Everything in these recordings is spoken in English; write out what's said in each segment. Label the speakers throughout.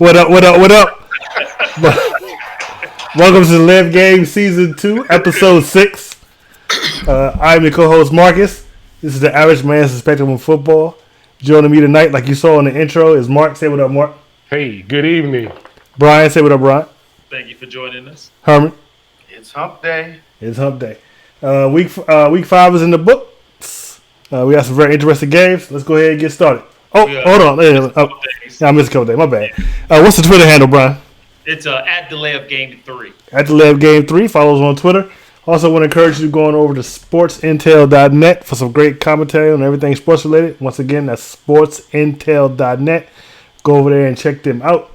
Speaker 1: What up? What up? What up? Welcome to the Live Game Season 2, Episode 6. I'm your co-host Marcus. This is the average man's spectrum of football. Joining me tonight, like you saw in the intro, is Mark. Say what up, Mark.
Speaker 2: Hey, good evening.
Speaker 1: Brian, say what up, Brian.
Speaker 3: Thank you for joining us.
Speaker 1: Herman.
Speaker 4: It's hump day.
Speaker 1: It's hump day. Week 5 is in the books. We got some very interesting games. Let's go ahead and get started. Oh, hold on. I missed a couple days. My bad. What's the Twitter handle, Brian?
Speaker 3: It's at Delay of Game 3.
Speaker 1: At Delay of Game 3. Follow us on Twitter. Also want to encourage you to go on over to sportsintel.net for some great commentary on everything sports related. Once again, that's sportsintel.net. Go over there and check them out.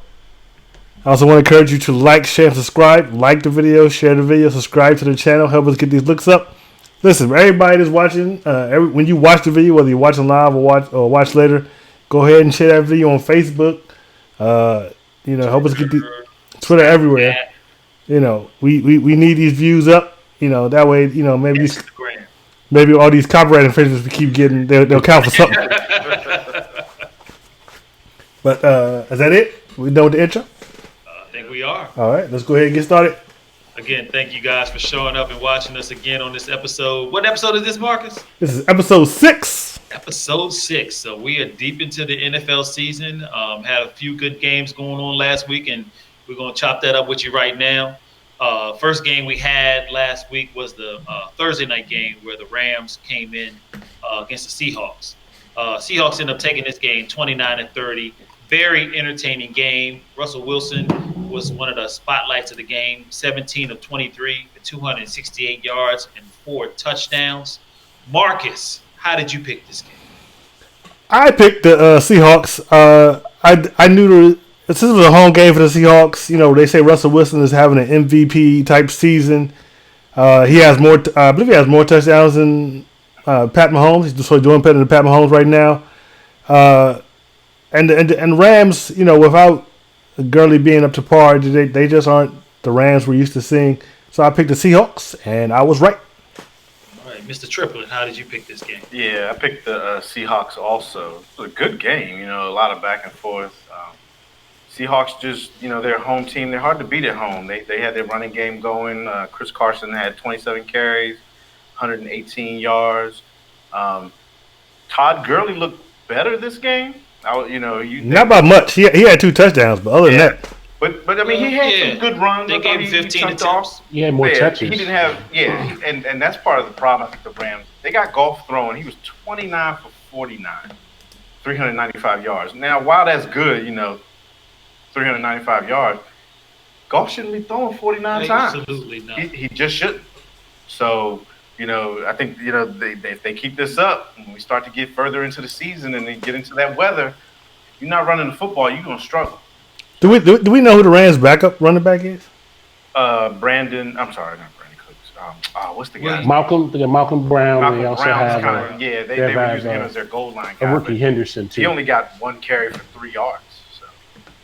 Speaker 1: I also want to encourage you to like, share, and subscribe. Like the video, share the video, subscribe to the channel. Help us get these looks up. Listen, everybody that's watching, when you watch the video, whether you're watching live or watch later, go ahead and share that video on Facebook. Help us get the Twitter everywhere. We need these views up. That way, maybe all these copyright infringements we keep getting, they'll count for something. But is that it? We done with the intro?
Speaker 3: I think we are.
Speaker 1: All right, let's go ahead and get started.
Speaker 3: Again, thank you guys for showing up and watching us again on this episode. What episode is this, Marcus?
Speaker 1: This is episode 6.
Speaker 3: Episode 6. So we are deep into the NFL season. Had a few good games going on last week, and we're going to chop that up with you right now. First game we had last week was the Thursday night game where the Rams came in against the Seahawks. Seahawks ended up taking this game 29-30. Very entertaining game. Russell Wilson was one of the spotlights of the game. 17 of 23 for 268 yards and 4 touchdowns. Marcus, how did you pick this game?
Speaker 1: I picked the Seahawks. I knew this was a home game for the Seahawks. They say Russell Wilson is having an MVP type season. He has more. I believe he has more touchdowns than Pat Mahomes. He's just doing better than Pat Mahomes right now. And Rams, without Gurley being up to par, they just aren't the Rams we're used to seeing. So I picked the Seahawks, and I was right.
Speaker 3: All right, Mr. Triplett, how did you pick this game?
Speaker 4: Yeah, I picked the Seahawks also. It was a good game, a lot of back and forth. Seahawks just, their home team, they're hard to beat at home. They had their running game going. Chris Carson had 27 carries, 118 yards. Todd Gurley looked better this game.
Speaker 1: Not by much. He had 2 touchdowns, but other than that.
Speaker 4: But I mean, he had some good runs.
Speaker 3: They gave him 15 attempts.
Speaker 2: He had more touches.
Speaker 4: He didn't have, and that's part of the problem. I think the Rams, they got Goff throwing. He was 29 for 49, 395 yards. Now, while that's good, 395 yards, Goff shouldn't be throwing 49 times.
Speaker 3: Absolutely not.
Speaker 4: He just shouldn't. So, I think, if they keep this up and we start to get further into the season and then get into that weather, you're not running the football, you're going to struggle.
Speaker 1: Do we know who the Rams' backup running back is?
Speaker 4: I'm sorry, not Brandon Cooks. What's the guy?
Speaker 2: Malcolm Brown.
Speaker 4: Malcolm
Speaker 2: they also
Speaker 4: Brown
Speaker 2: have
Speaker 4: they were using him as their goal line guy.
Speaker 2: A rookie Henderson too.
Speaker 4: He only got 1 carry for 3 yards.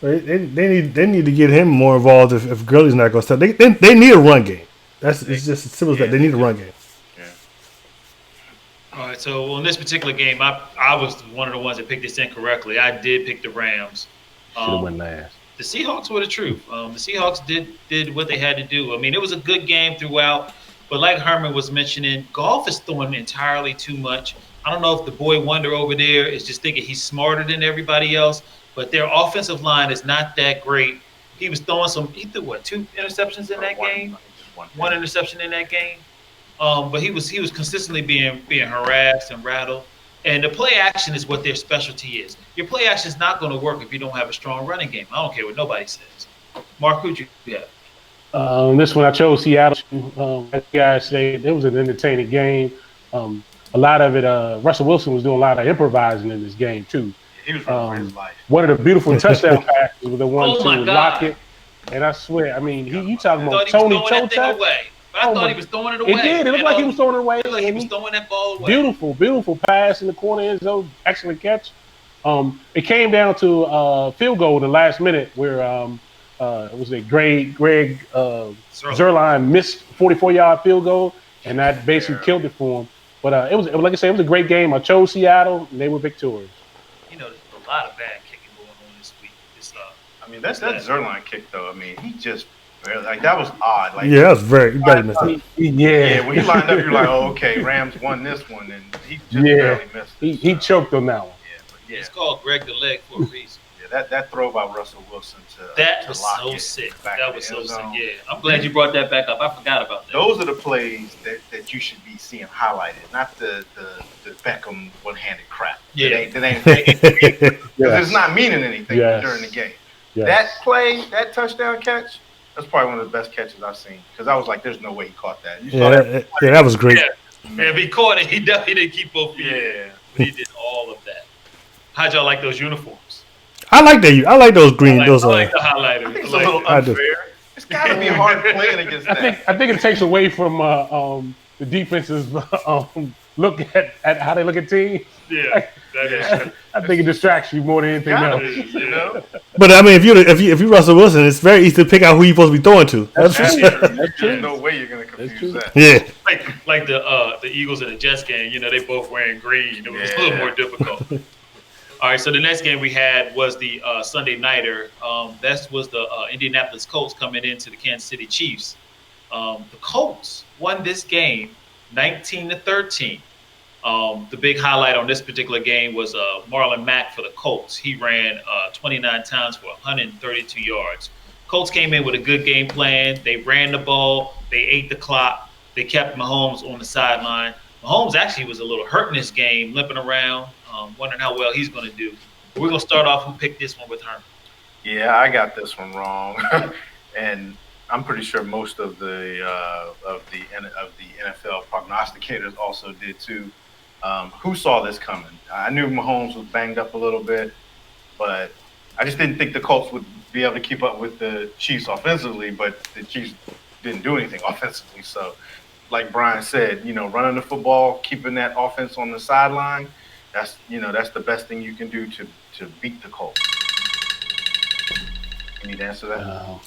Speaker 4: So.
Speaker 1: They need to get him more involved if Gurley's not going to start. They need a run game. It's just as simple as that. They need a run game.
Speaker 3: All right, so on this particular game, I was one of the ones that picked this incorrectly. I did pick the Rams.
Speaker 2: Should have went last.
Speaker 3: The Seahawks were the truth. The Seahawks did what they had to do. I mean, it was a good game throughout, but like Herman was mentioning, Goff is throwing entirely too much. I don't know if the boy wonder over there is just thinking he's smarter than everybody else, but their offensive line is not that great. He was throwing he threw 2 interceptions in that game? One interception in that game. But he was consistently being harassed and rattled. And the play action is what their specialty is. Your play action is not going to work if you don't have a strong running game. I don't care what nobody says. Mark, who'd you have?
Speaker 2: This one I chose Seattle. As you guys say, it was an entertaining game. A lot of it, Russell Wilson was doing a lot of improvising in this game too.
Speaker 4: He was running for his life.
Speaker 2: One of the beautiful touchdown passes was the one to
Speaker 3: God.
Speaker 2: Lockett. And I swear, I mean, you talking
Speaker 3: I
Speaker 2: about
Speaker 3: thought he
Speaker 2: Tony
Speaker 3: was throwing that thing
Speaker 2: Chota?
Speaker 3: away. But I thought he was throwing it away.
Speaker 2: It did. It looked like he was throwing it away.
Speaker 3: It looked like he was throwing that ball away.
Speaker 2: Beautiful pass in the corner end zone. Excellent catch. It came down to a field goal in the last minute where it was a Greg Zuerlein missed 44-yard field goal, and that basically killed it for him. But it was, like I said, it was a great game. I chose Seattle, and they were victorious.
Speaker 3: There's a lot of bad kicking going on this week.
Speaker 4: mean, that Zerline kick though. I mean, he just like that was odd. Like
Speaker 1: Yeah, that's very. You better miss that.
Speaker 2: Yeah,
Speaker 4: when he lined up, you're like, oh, okay, Rams won this one, and he just barely missed it.
Speaker 2: He choked on that one.
Speaker 4: Yeah,
Speaker 3: It's called Greg the Leg for a reason.
Speaker 4: that throw by Russell Wilson
Speaker 3: That
Speaker 4: to
Speaker 3: was
Speaker 4: lock
Speaker 3: so
Speaker 4: it
Speaker 3: sick.
Speaker 4: back
Speaker 3: That
Speaker 4: in
Speaker 3: was
Speaker 4: the
Speaker 3: so
Speaker 4: end
Speaker 3: sick.
Speaker 4: zone.
Speaker 3: Yeah, I'm glad you brought that back up. I forgot about that.
Speaker 4: Those are the plays that you should be seeing highlighted, not the Beckham one-handed crap.
Speaker 3: Yeah.
Speaker 4: That ain't because
Speaker 2: Yes.
Speaker 4: it's not meaning anything
Speaker 2: Yes.
Speaker 4: during the game.
Speaker 2: Yes.
Speaker 4: That play, that touchdown catch, that's probably one of the best catches I've seen. Because I was like, "There's no way he caught that." You saw that?
Speaker 1: That was great.
Speaker 3: Yeah. And if he caught it, he definitely didn't keep both feet.
Speaker 4: Yeah.
Speaker 3: But he did all of that. How'd y'all like those uniforms?
Speaker 1: I like that. I like those green.
Speaker 3: I
Speaker 1: those
Speaker 3: like the highlighter.
Speaker 4: I think it's
Speaker 3: I
Speaker 4: a
Speaker 3: like
Speaker 4: little
Speaker 3: it.
Speaker 1: I do.
Speaker 4: unfair. It's got to be hard playing against that.
Speaker 2: I think it takes away from the defense's look at how they look at teams.
Speaker 3: Yeah, that is true.
Speaker 2: I think it distracts you more than anything
Speaker 4: Gotta
Speaker 2: else.
Speaker 4: be, you know.
Speaker 1: But I mean, if you Russell Wilson, it's very easy to pick out who you're supposed to be throwing to. That's for
Speaker 2: That's
Speaker 1: sure.
Speaker 2: true. That's true.
Speaker 4: There's no way you're gonna confuse
Speaker 2: true.
Speaker 4: that.
Speaker 1: Yeah.
Speaker 3: Like the Eagles and the Jets game, they both wearing green. It was a little more difficult. All right, so the next game we had was the Sunday nighter. That was the Indianapolis Colts coming into the Kansas City Chiefs. The Colts won this game 19-13. The big highlight on this particular game was Marlon Mack for the Colts. He ran 29 times for 132 yards. Colts came in with a good game plan. They ran the ball. They ate the clock. They kept Mahomes on the sideline. Mahomes actually was a little hurt in this game, limping around, wondering how well he's going to do. But we're going to start off who picked this one with Herman.
Speaker 4: Yeah, I got this one wrong, and I'm pretty sure most of the NFL prognosticators also did too. Who saw this coming? I knew Mahomes was banged up a little bit, but I just didn't think the Colts would be able to keep up with the Chiefs offensively. But the Chiefs didn't do anything offensively. So, like Brian said, running the football, keeping that offense on the sideline, that's the best thing you can do to beat the Colts. You need to answer that.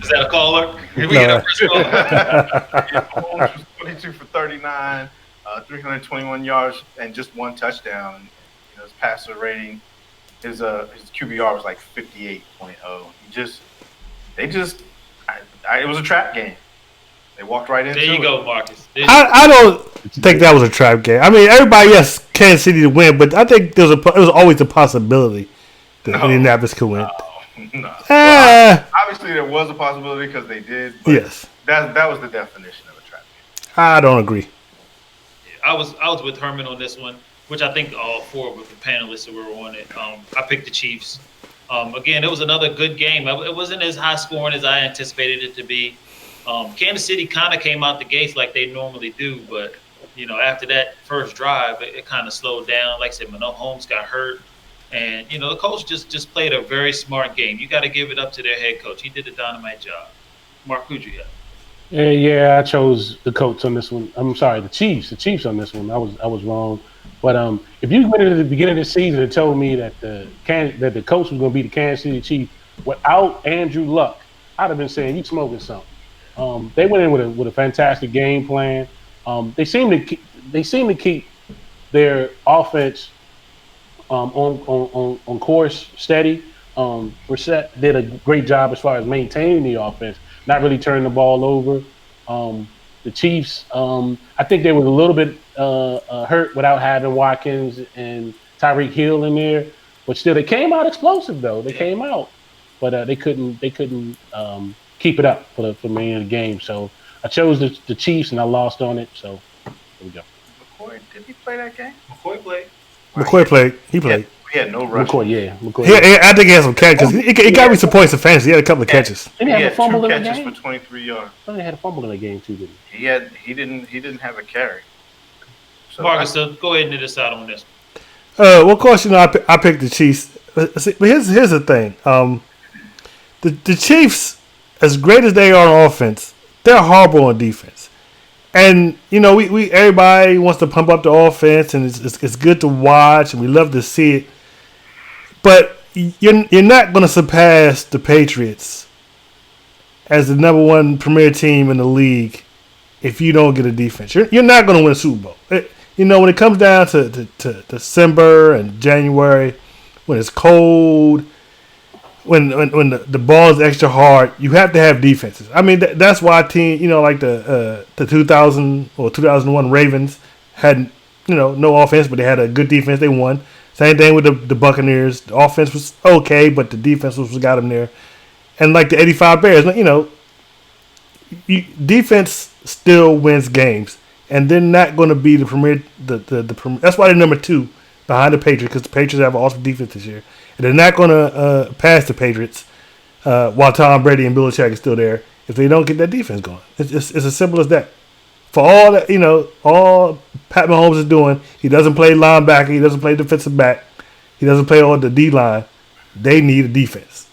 Speaker 3: Is that a caller? Here we
Speaker 1: No.
Speaker 3: get our first caller.
Speaker 4: Mahomes was 22 for 39, 321 yards, and just one touchdown. His passer rating, his QBR was like 58.0. It was a trap game. They walked right into it.
Speaker 3: There you go, Marcus.
Speaker 1: I don't think that was a trap game. I mean, everybody, yes, Kansas City to win, but I think it was always a possibility that Indianapolis could win.
Speaker 4: No.
Speaker 1: Ah.
Speaker 4: Obviously, there was a possibility because they did. But
Speaker 1: Yes.
Speaker 4: That was the definition of a trap game.
Speaker 1: I don't agree.
Speaker 3: I was with Herman on this one, which I think all four of the panelists that were on it. I picked the Chiefs. Again, it was another good game. It wasn't as high scoring as I anticipated it to be. Kansas City kind of came out the gates like they normally do, but after that first drive, it kind of slowed down. Like I said, Mahomes got hurt, and the Colts just played a very smart game. You got to give it up to their head coach. He did a dynamite job. Mark, who'd you have?
Speaker 2: Yeah, I chose the Colts on this one. I'm sorry, the Chiefs. The Chiefs on this one. I was wrong. But if you went into the beginning of the season and told me that the Colts was going to be the Kansas City Chiefs without Andrew Luck, I'd have been saying you smoking something. They went in with a fantastic game plan. They seem to keep their offense on course, steady. Brissett did a great job as far as maintaining the offense, not really turning the ball over. The Chiefs, I think they were a little bit hurt without having Watkins and Tyreek Hill in there, but still they came out explosive though. They came out, but they couldn't keep it up for the main of the game. So I chose the Chiefs and I lost on it. So there we go.
Speaker 4: McCoy, did he play that game?
Speaker 3: McCoy played.
Speaker 1: McCoy played. He played.
Speaker 4: He had no rush.
Speaker 2: McCoy.
Speaker 1: I think he had some catches. He got me some points of fantasy. He had a couple of catches.
Speaker 2: Didn't he
Speaker 4: He
Speaker 2: have
Speaker 4: had
Speaker 2: a fumble
Speaker 4: two
Speaker 2: in the
Speaker 4: catches
Speaker 2: game?
Speaker 4: for 23 yards.
Speaker 2: I thought he had a fumble in the game too, didn't he?
Speaker 4: He didn't have a carry. So
Speaker 3: Marcus, so go ahead and decide on this.
Speaker 1: Well, of course, I picked the Chiefs. But here's the thing. The Chiefs, as great as they are on offense, they're horrible on defense. And we everybody wants to pump up the offense, and it's good to watch, and we love to see it. But you're not going to surpass the Patriots as the number one premier team in the league if you don't get a defense. You're not going to win a Super Bowl. When it comes down to December and January, when it's cold, when the ball is extra hard, you have to have defenses. I mean, that's why team, like the 2000 or 2001 Ravens had, no offense, but they had a good defense. They won. Same thing with the Buccaneers. The offense was okay, but the defense was what got them there. And like the '85 Bears, defense still wins games, and they're not going to be the premier. That's why they're number 2 behind the Patriots, because the Patriots have an awesome defense this year. And they're not going to pass the Patriots while Tom Brady and Belichick is still there if they don't get that defense going. It's as simple as that. For all that, all Pat Mahomes is doing, he doesn't play linebacker, he doesn't play defensive back, he doesn't play all the D line. They need a defense.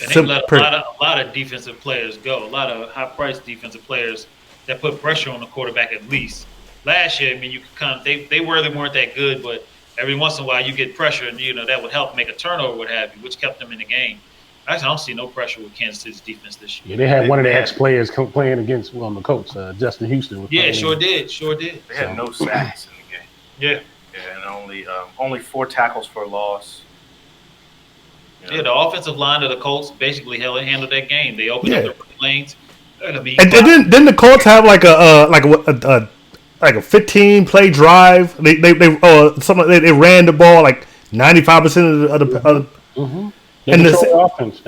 Speaker 3: And they let a lot of defensive players go. A lot of high-priced defensive players that put pressure on the quarterback at least. Last year, I mean, you could they weren't that good, but every once in a while you get pressure, and that would help make a turnover, what have you, which kept them in the game. Actually, I don't see no pressure with Kansas City's defense this year.
Speaker 2: Yeah, they had one of the ex-players playing against the Colts, Justin Houston.
Speaker 3: Sure did.
Speaker 4: They had no sacks in the game.
Speaker 3: Yeah.
Speaker 4: Yeah, and only 4 tackles for a loss.
Speaker 3: Yeah, the offensive line of the Colts basically handled that game. They opened up the lanes.
Speaker 1: And didn't the Colts have like a 15 play drive? They ran the ball like 95% of the
Speaker 2: mm-hmm.
Speaker 1: And the offense.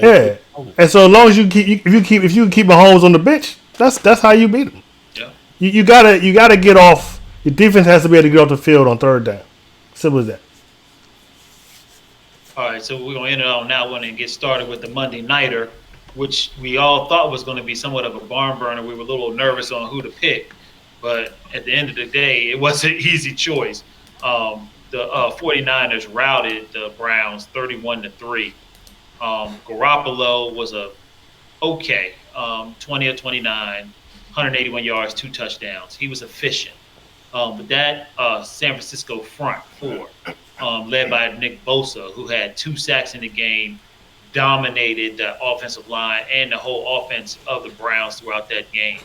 Speaker 1: And so as long as if you keep Mahomes on the bench, that's how you beat him.
Speaker 3: Yeah.
Speaker 1: You gotta get off. Your defense has to be able to get off the field on third down. Simple as that.
Speaker 3: All right, so we're gonna end it on that one and get started with the Monday Nighter, which we all thought was going to be somewhat of a barn burner. We were a little nervous on who to pick, but at the end of the day, it was an easy choice. The 49ers routed the Browns 31-3. Garoppolo was 20 of 29, 181 yards, 2 touchdowns. He was efficient. But that San Francisco front 4, led by Nick Bosa, who had 2 sacks in the game, dominated the offensive line and the whole offense of the Browns throughout that game.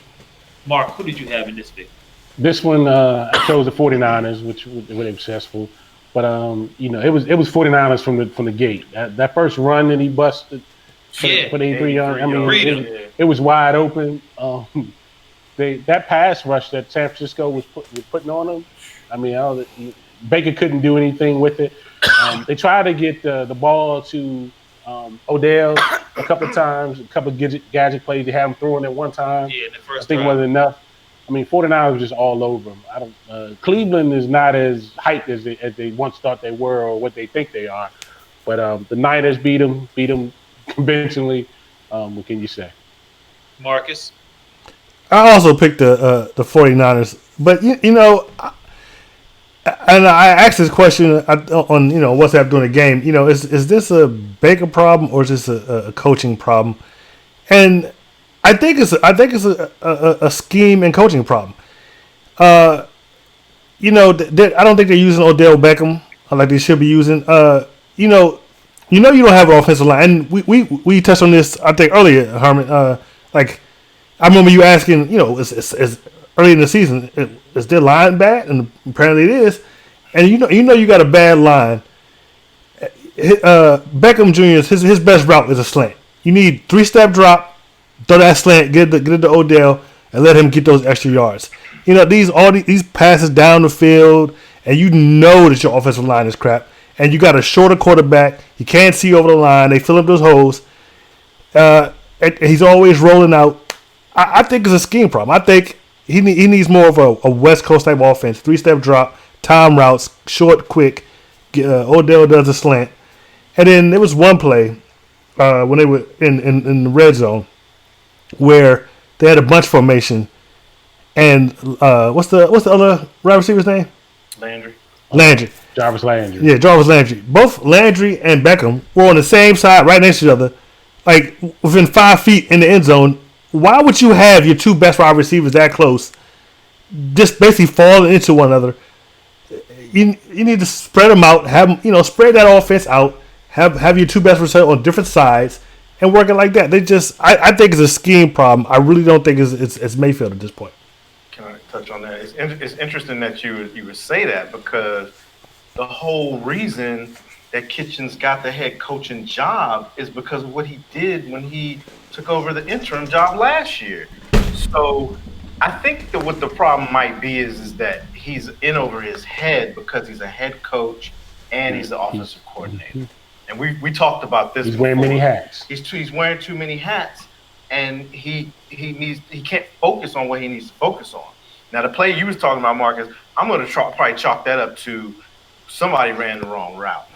Speaker 3: Mark, who did you have in this victory?
Speaker 2: This one, I chose the 49ers, which were successful. But it was 49ers from the gate. That first run that he busted for 83 yards. I mean, it was wide open. That pass rush that San Francisco was putting on them. I mean, Baker couldn't do anything with it. They tried to get the ball to Odell a couple of times, a couple of gadget plays. They had him throwing at one time.
Speaker 3: Yeah, in the first
Speaker 2: I think it wasn't enough. I mean, 49ers was just all over them. Cleveland is not as hyped as they once thought they were or what they think they are. But the Niners beat them convincingly. What can you say?
Speaker 3: Marcus?
Speaker 1: I also picked the 49ers. But, and I asked this question on WhatsApp during the game. Is this a Baker problem or is this a coaching problem? And I think it's a scheme and coaching problem. I don't think they're using Odell Beckham like they should be using. You don't have an offensive line. And we touched on this I think earlier, Herman. I remember you asking, it's early in the season, is their line bad? And apparently it is. And you got a bad line. Beckham Jr. his best route is a slant. You need 3-step drop, throw that slant, get it to Odell, and let him get those extra yards. These passes down the field, and that your offensive line is crap. And you got a shorter quarterback. He can't see over the line. They fill up those holes. And he's always rolling out. I think it's a scheme problem. I think he needs more of a West Coast type offense. 3-step drop, time routes, short, quick. Odell does a slant. And then there was one play when they were in the red zone where they had a bunch formation. And what's the other wide receiver's name? Landry.
Speaker 2: Jarvis Landry.
Speaker 1: Yeah, Jarvis Landry. Both Landry and Beckham were on the same side, right next to each other, like within 5 feet in the end zone. Why would you have your 2 best wide receivers that close, just basically falling into one another? You need to spread them out, have them, spread that offense out, have your 2 best receivers on different sides, and work it like that. I think it's a scheme problem. I really don't think it's Mayfield at this point.
Speaker 4: Can I touch on that? It's interesting that you would say that, because the whole reason that Kitchens got the head coaching job is because of what he did when he took over the interim job last year. So I think that what the problem might be is that he's in over his head because he's a head coach and he's the offensive coordinator. And we talked about this.
Speaker 2: He's wearing many hats.
Speaker 4: He's wearing too many hats, and he can't focus on what he needs to focus on. Now the play you was talking about, Marcus, I'm going to probably chalk that up to somebody ran the wrong route.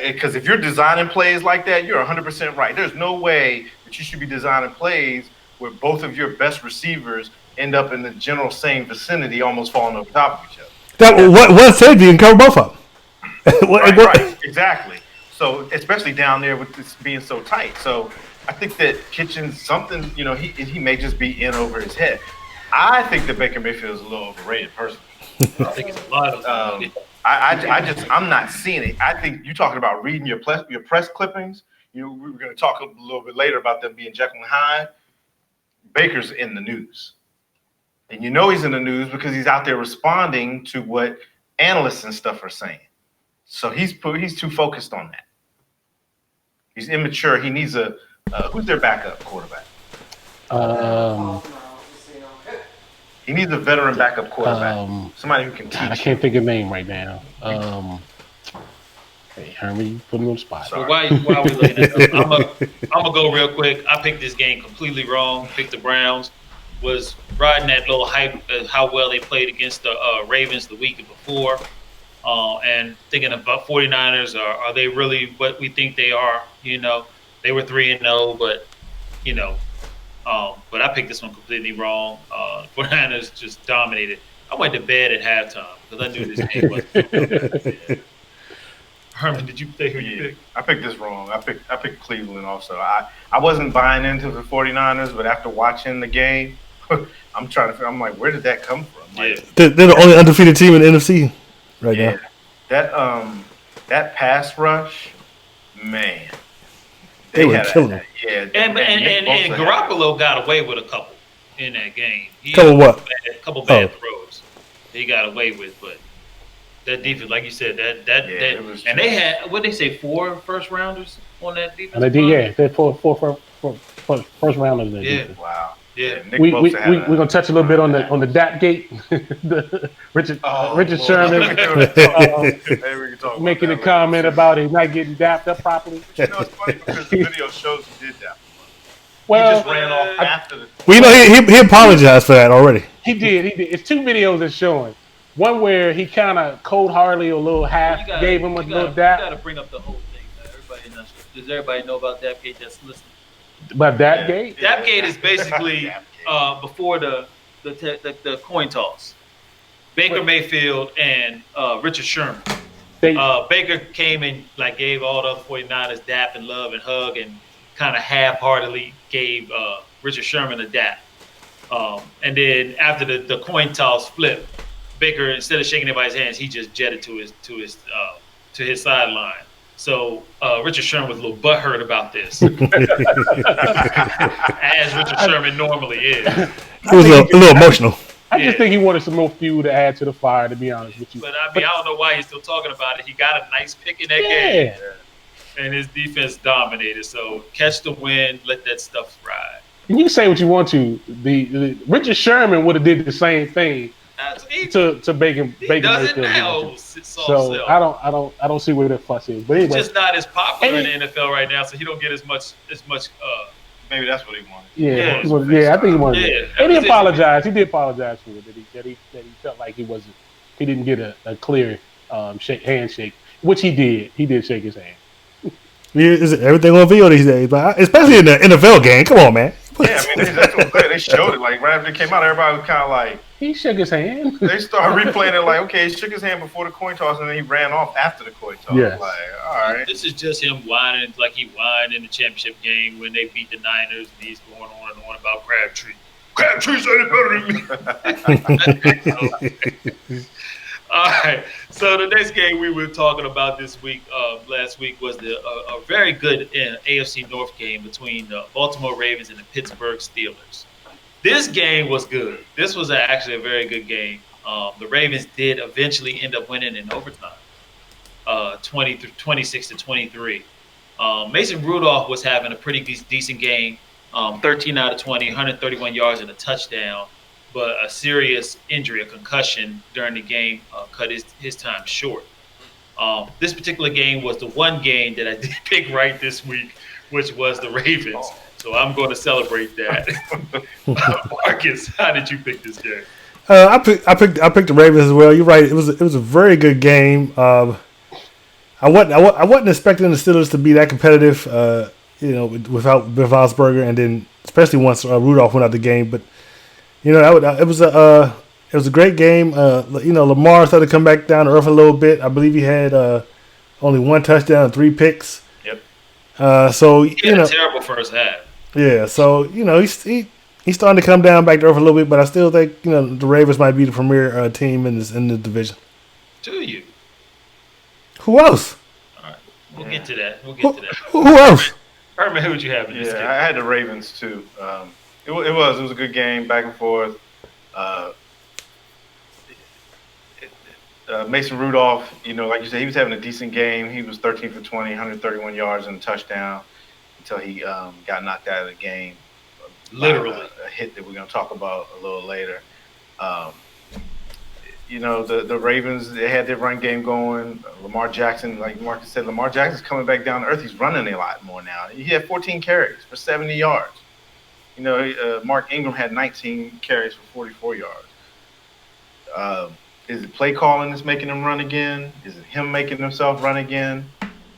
Speaker 4: Because if you're designing plays like that, you're 100% right. There's no way that you should be designing plays where both of your best receivers end up in the general same vicinity, almost falling over top of each other.
Speaker 1: What safety you can cover both of them?
Speaker 4: Right, exactly. So especially down there with this being so tight. So I think that Kitchens, something, he may just be in over his head. I think that Baker Mayfield is a little overrated, personally.
Speaker 3: I think it's a lot of.
Speaker 4: I'm not seeing it. I think you're talking about reading your press clippings. We were going to talk a little bit later about them being Jekyll and Hyde. Baker's in the news, and he's in the news because he's out there responding to what analysts and stuff are saying. So he's too focused on that. He's immature. He needs who's their backup quarterback? He needs a veteran backup quarterback. Somebody who can teach.
Speaker 2: I can't think of a name right now. Hey, Herman, you put me on the spot.
Speaker 3: So while we looking at this, I'm gonna go real quick. I picked this game completely wrong. Picked the Browns. Was riding that little hype of how well they played against the Ravens the week before. And thinking about 49ers, are they really what we think they are? They were 3-0, but but I picked this one completely wrong. 49ers just dominated. I went to bed at halftime because I knew this game was. Herman, did you think who you picked?
Speaker 4: I picked this wrong. I picked Cleveland also. I wasn't buying into the 49ers, but after watching the game, I'm like, where did that come from? Like,
Speaker 1: they're the only undefeated team in the NFC right now.
Speaker 4: That pass rush, man.
Speaker 1: They were killing them.
Speaker 4: Yeah,
Speaker 3: and Garoppolo got away with a couple in that game. A couple bad throws he got away with, but that defense, like you said, and they had what they say 4 first rounders on that defense.
Speaker 2: And they did, they had four first rounders.
Speaker 3: Yeah,
Speaker 4: wow.
Speaker 3: Yeah,
Speaker 2: we're gonna touch a little bit on the DAP gate, the Richard Sherman making a comment about it not getting dapped up properly.
Speaker 4: It's funny because the video shows he did that.
Speaker 2: Well,
Speaker 4: he just ran off after the.
Speaker 1: Well, he apologized for that already.
Speaker 2: He did. It's 2 videos that's showing. One where he kind of cold-heartedly, a little gave him a little dap.
Speaker 3: You got to bring up the whole thing. Does everybody know about DAP gate that's listening?
Speaker 2: But Dapgate?
Speaker 3: Dapgate is basically before the coin toss. Baker Mayfield and Richard Sherman. Baker came and gave all the other 49ers dap and love and hug and kind of half-heartedly gave Richard Sherman a dap. And then after the coin toss flip, Baker, instead of shaking anybody's hands, he just jetted to his sideline. So Richard Sherman was a little butthurt about this, as Richard Sherman normally is.
Speaker 1: He was a little emotional.
Speaker 2: I just think he wanted some more fuel to add to the fire, to be honest with you.
Speaker 3: But I don't know why he's still talking about it. He got a nice pick in that game, and his defense dominated. So catch the win, let that stuff ride.
Speaker 2: And you can say what you want to. The Richard Sherman would have did the same thing to Baker.
Speaker 3: He does it now.
Speaker 2: So I don't see where the fuss is. But anyway,
Speaker 3: he's just not as popular in the NFL right now, so he don't get as much.
Speaker 4: Maybe that's what he wanted.
Speaker 2: Yeah, I think he wanted. Yeah, and he apologized. He did apologize for it. That he felt like he didn't get a clear handshake, which he did. He did shake his hand.
Speaker 1: Is everything on video these days? But especially in the NFL game. Come on, man.
Speaker 4: Yeah, I mean that's what they showed it. Like right after it came out, everybody was kind of like
Speaker 2: he shook his hand.
Speaker 4: They started replaying it like, okay, he shook his hand before the coin toss, and then he ran off after the coin toss.
Speaker 2: Yes.
Speaker 4: Like, all right.
Speaker 3: This is just him whining like he whined in the championship game when they beat the Niners, and he's going on and on about Crabtree. Crabtree said it better than me. All right. So the next game we were talking about last week, was a very good AFC North game between the Baltimore Ravens and the Pittsburgh Steelers. This game was good. This was actually a very good game. The Ravens did eventually end up winning in overtime. 26 to 23. Mason Rudolph was having a pretty decent game, 13 out of 20, 131 yards and a touchdown, but a serious injury, a concussion during the game, cut his time short. This particular game was the one game that I did pick right this week, which was the Ravens. So I'm going to celebrate that. Marcus, how did you pick this game?
Speaker 1: I picked the Ravens as well. You're right. It was a very good game. I wasn't expecting the Steelers to be that competitive. Without Roethlisberger, and then especially once Rudolph went out the game. But it was a great game. Lamar started to come back down to earth a little bit. I believe he had only one touchdown and 3 picks.
Speaker 3: Yep.
Speaker 1: He had
Speaker 3: a terrible first half.
Speaker 1: Yeah. So he's starting to come down back to earth a little bit. But I still think the Ravens might be the premier team in the division.
Speaker 3: Do you?
Speaker 1: Who else?
Speaker 3: All right, we'll get to that.
Speaker 1: Who else?
Speaker 3: Herman, who'd you have in this game?
Speaker 4: I had the Ravens too. It was a good game, back and forth. Mason Rudolph, like you said, he was having a decent game. He was 13 for 20, 131 yards and a touchdown until he got knocked out of the game.
Speaker 3: Literally.
Speaker 4: A hit that we're going to talk about a little later. The Ravens, they had their run game going. Lamar Jackson, like Marcus said, Lamar Jackson's coming back down to earth. He's running a lot more now. He had 14 carries for 70 yards. Mark Ingram had 19 carries for 44 yards. Is it play calling that's making him run again? Is it him making himself run again?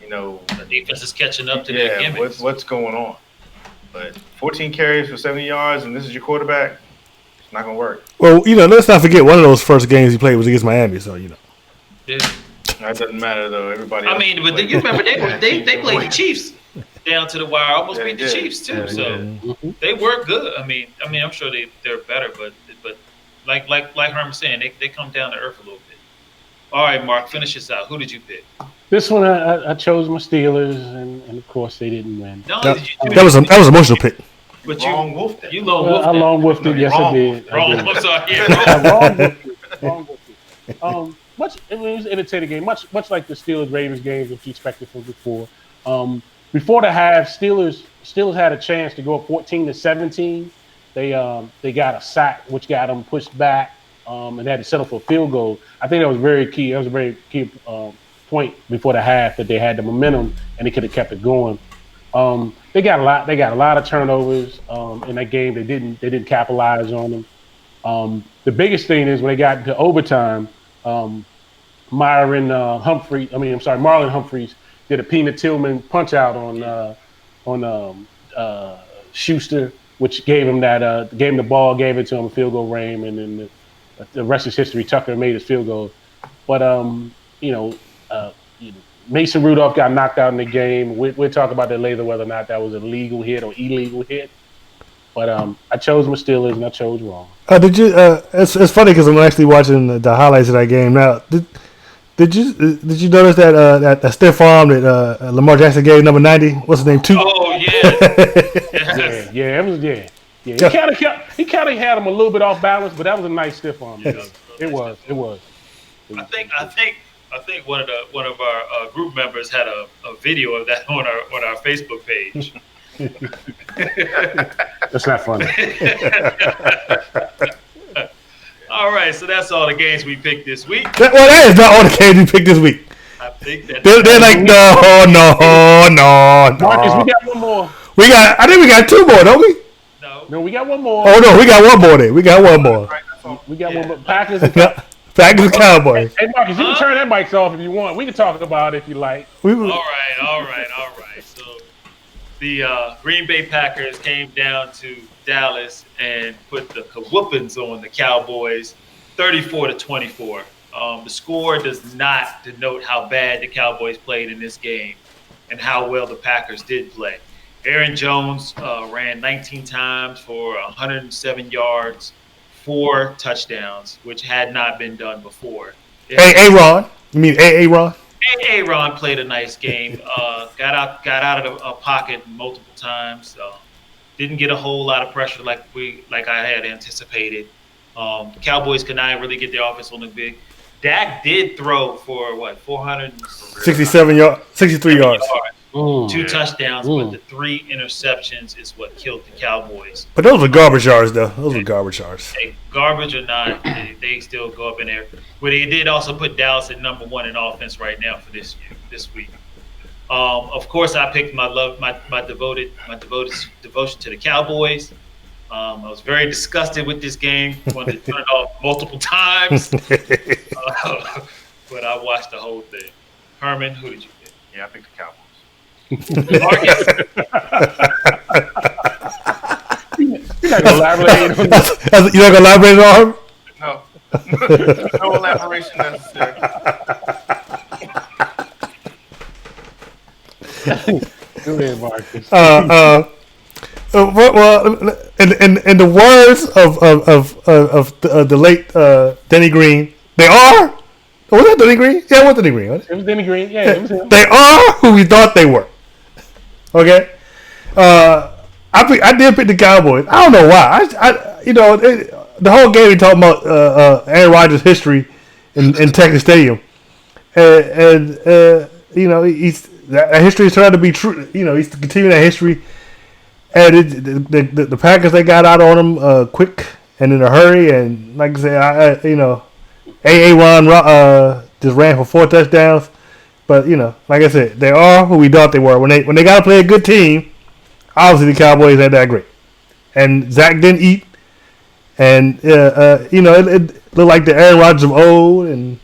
Speaker 3: The defense is catching up to their gimmicks.
Speaker 4: What's going on? But 14 carries for 70 yards, and this is your quarterback. It's not gonna work.
Speaker 1: Well, let's not forget one of those first games he played was against Miami. So
Speaker 3: Yeah.
Speaker 4: That doesn't matter though. Everybody.
Speaker 3: But you remember they played the Chiefs down to the wire, almost beat the Chiefs too. They were good. I'm sure they're better, but like Herman was saying, they come down to earth a little bit. All right, Mark, finish this out. Who did you pick?
Speaker 2: This one I chose my Steelers, and of course they didn't win.
Speaker 1: That was an emotional pick.
Speaker 3: But
Speaker 4: long wolfed it.
Speaker 3: You long wolfed it.
Speaker 2: I long wolfed it. Yes, I did.
Speaker 3: Wrong. I'm sorry.
Speaker 2: Wrong wolfed it. It was an entertaining game, much like the Steelers-Ravens games that you expected from before. Before the half, Steelers had a chance to go up 14-17. They got a sack, which got them pushed back, and they had to settle for a field goal. I think that was very key. That was a very key point before the half, that they had the momentum and they could have kept it going. They got a lot of turnovers in that game. They didn't capitalize on them. The biggest thing is when they got into overtime, Marlon Humphreys did a Peanut Tillman punch out on Schuster, which gave him the ball, gave it to him a field goal range, and then the rest is history. Tucker made his field goal, but Mason Rudolph got knocked out in the game. We'll talk about that later, whether or not that was a legal hit or illegal hit. But I chose my Steelers, and I chose wrong.
Speaker 1: Did you? It's funny because I'm actually watching the highlights of that game now. Did you notice that stiff arm that Lamar Jackson gave number 90? What's his name?
Speaker 3: Oh yeah.
Speaker 2: Yeah. He kind of had him a little bit off balance, but that was a nice stiff arm. It was.
Speaker 3: I think one of our group members had a video of that on our Facebook page.
Speaker 2: That's not funny.
Speaker 3: All right, so that's all the games we picked this week.
Speaker 1: That is not all the games we picked this week.
Speaker 3: I think that
Speaker 1: they're like no.
Speaker 2: Marcus, we got one more.
Speaker 1: I think we got 2 more, don't we?
Speaker 2: No, we got one more.
Speaker 1: Oh no, we got one more there. We got one more.
Speaker 2: We got one more. Packers and
Speaker 1: Cowboys.
Speaker 2: Hey Marcus, you can turn that mics off if you want. We can talk about it if you like.
Speaker 3: All right. So the Green Bay Packers came down to Dallas and put the whoopings on the Cowboys, 34-24. The score does not denote how bad the Cowboys played in this game and how well the Packers did play. Aaron Jones ran 19 times for 107 yards, 4 touchdowns, which had not been done before.
Speaker 1: Aaron? You mean Aaron?
Speaker 3: Aaron played a nice game. Got out of the pocket multiple times. Didn't get a whole lot of pressure like I had anticipated. Cowboys could not really get their offense on the Dak did throw for what
Speaker 1: 63 yards.
Speaker 3: Two touchdowns, but the 3 interceptions is what killed the Cowboys.
Speaker 1: But those were garbage yards, though. Those were garbage yards.
Speaker 3: Hey, garbage or not, they still go up in there. But they did also put Dallas at number 1 in offense right now for this week. Of course, I picked my devotion to the Cowboys. I was very disgusted with this game. Wanted to turn it off multiple times, but I watched the whole thing. Herman, who did you pick?
Speaker 4: Yeah, I picked the Cowboys.
Speaker 3: Marcus.
Speaker 2: You're not gonna elaborate on that.
Speaker 1: You're not gonna elaborate on him?
Speaker 4: No, no elaboration necessary.
Speaker 2: Go ahead, Marcus.
Speaker 1: Well, in the words of the late Denny Green, they are. Was that Denny Green? Yeah, it was Denny Green.
Speaker 2: It was Denny Green. Yeah, it was him.
Speaker 1: They are who we thought they were. Okay, I did pick the Cowboys. I don't know why. The whole game we talking about Aaron Rodgers' history in Texas Stadium, and that history is trying to be true. He's continuing that history. And the Packers, they got out on him quick and in a hurry. And like I said, A.A. Ron just ran for 4 touchdowns. But, like I said, they are who we thought they were. When they got to play a good team, obviously the Cowboys ain't that great. And Zach didn't eat. And, it looked like the Aaron Rodgers of old. And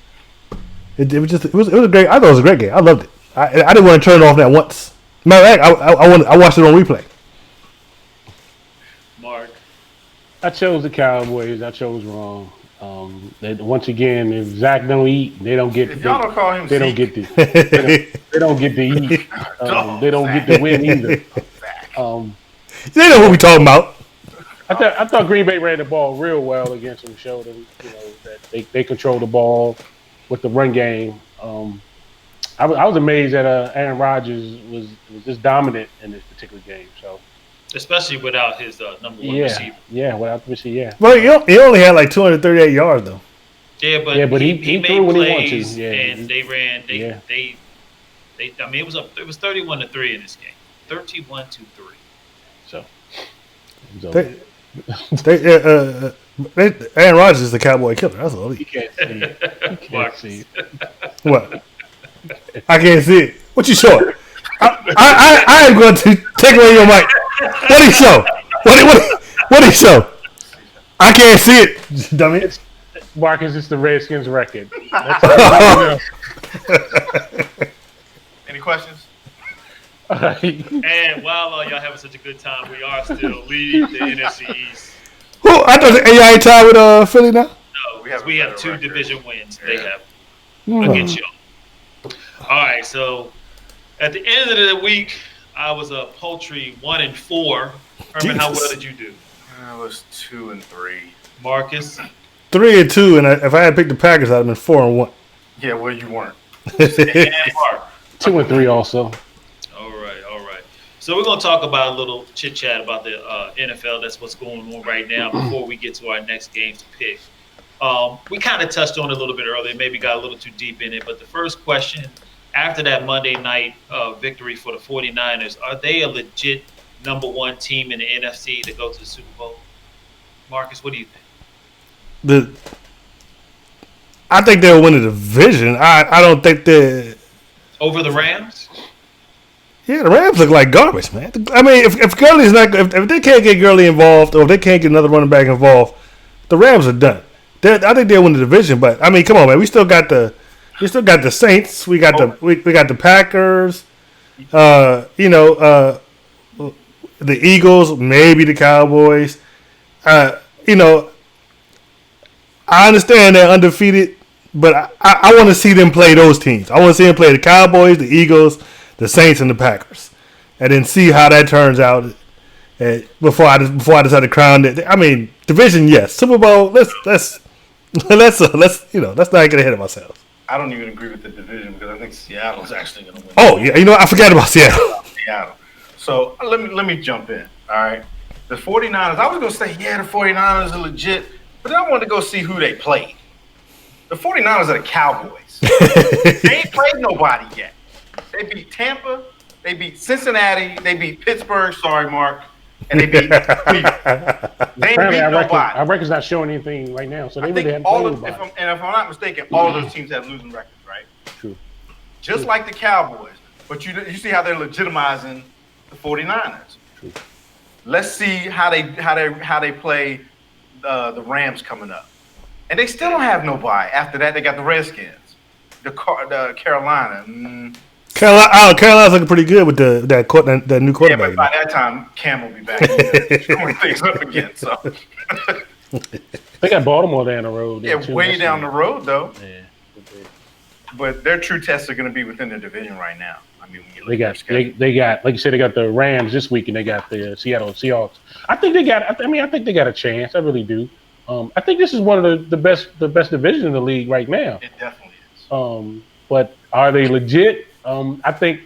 Speaker 1: it was a great – I thought it was a great game. I loved it. I didn't want to turn it off that once. Matter of fact, I watched it on replay.
Speaker 3: Mark.
Speaker 2: I chose the Cowboys. I chose wrong. Once again, if Zach don't eat, they don't get.
Speaker 4: If y'all don't call him,
Speaker 2: they don't get to. They don't get to eat. They don't get to win either.
Speaker 1: They know what we talking about.
Speaker 2: I thought Green Bay ran the ball real well against them. Showed them, that they control the ball with the run game. I was amazed that Aaron Rodgers was just dominant in this particular game. So.
Speaker 3: Especially without his number 1 receiver.
Speaker 2: Yeah, without the receiver, yeah.
Speaker 1: Well, he only had like 238 yards, though.
Speaker 3: Yeah, but
Speaker 2: he
Speaker 3: made
Speaker 2: threw when he wanted
Speaker 3: plays,
Speaker 2: to. Yeah,
Speaker 3: and they ran. They. I mean, it was 31-3 in this game. 31-3.
Speaker 2: So.
Speaker 1: Aaron Rodgers is the Cowboy killer. That's all.
Speaker 2: You can't see it. You can't see it.
Speaker 1: What? I can't see it. What you showing? I am going to take away your mic. What do you show? What do you show? I can't see it, dummy.
Speaker 2: Marcus, it's the Redskins record.
Speaker 4: Any questions?
Speaker 3: And while y'all having such a good time, we are still leading the NFC East.
Speaker 1: I thought y'all ain't tied with Philly now.
Speaker 3: No, we have 2 division wins. Yeah. They have against y'all. All right, so at the end of the week, I was a paltry 1-4. Herman, how well did you do?
Speaker 4: I was 2-3.
Speaker 3: Marcus?
Speaker 1: 3-2, and if I had picked the Packers, I'd have been 4-1.
Speaker 4: Yeah, well, you weren't.
Speaker 3: And Mark?
Speaker 2: 2-3 also.
Speaker 3: All right. So we're going to talk about a little chit-chat about the NFL. That's what's going on right now before we get to our next game to pick. We kind of touched on it a little bit earlier, maybe got a little too deep in it, but the first question, after that Monday night victory for the 49ers, are they a legit number 1 team in the NFC to go to the Super Bowl? Marcus, what do you think?
Speaker 1: I think they'll win the division. I don't think they
Speaker 3: over the Rams.
Speaker 1: Yeah, the Rams look like garbage, man. I mean, if Gurley's not, if they can't get Gurley involved, or if they can't get another running back involved, the Rams are done. I think they'll win the division. But I mean, come on, man. We still got the Saints. We got the Packers. The Eagles, maybe the Cowboys. I understand they're undefeated, but I want to see them play those teams. I want to see them play the Cowboys, the Eagles, the Saints, and the Packers, and then see how that turns out. Before I decide to crown it. I mean, division, yes. Super Bowl, let's not get ahead of ourselves.
Speaker 4: I don't even agree with the division because I think Seattle's actually going to win.
Speaker 1: Oh yeah, I forgot about Seattle.
Speaker 4: So let me jump in. All right, the 49ers. I was going to say the 49ers are legit, but then I wanted to go see who they played. The 49ers are the Cowboys. They ain't played nobody yet. They beat Tampa. They beat Cincinnati. They beat Pittsburgh. Sorry, Mark. And they beat Cleveland. They ain't beat nobody.
Speaker 2: Our record's not showing anything right now, so they
Speaker 4: I
Speaker 2: really
Speaker 4: think
Speaker 2: haven't
Speaker 4: all
Speaker 2: played
Speaker 4: of,
Speaker 2: anybody.
Speaker 4: if I'm not mistaken, all of those teams have losing records, right?
Speaker 2: True.
Speaker 4: Just like the Cowboys. But you see how they're legitimizing the 49ers.
Speaker 2: True.
Speaker 4: Let's see how they play the Rams coming up. And they still don't have no bye. After that, they got the Redskins, the Carolina.
Speaker 1: Carolina's looking pretty good with that new
Speaker 4: Yeah,
Speaker 1: quarterback.
Speaker 4: but by that time, Cam will be back screwing things up again. So
Speaker 2: They got Baltimore down the road.
Speaker 4: yeah, way down the road though.
Speaker 2: Yeah.
Speaker 4: But their true tests are going to be within their division right now. I mean, when you look
Speaker 2: They
Speaker 4: at their
Speaker 2: got
Speaker 4: schedule.
Speaker 2: they got like you said, they got the Rams this week, and they got the Seattle Seahawks. I think they got a chance. I really do. I think this is one of the best division in the league right now.
Speaker 4: It definitely is.
Speaker 2: But are they legit? I think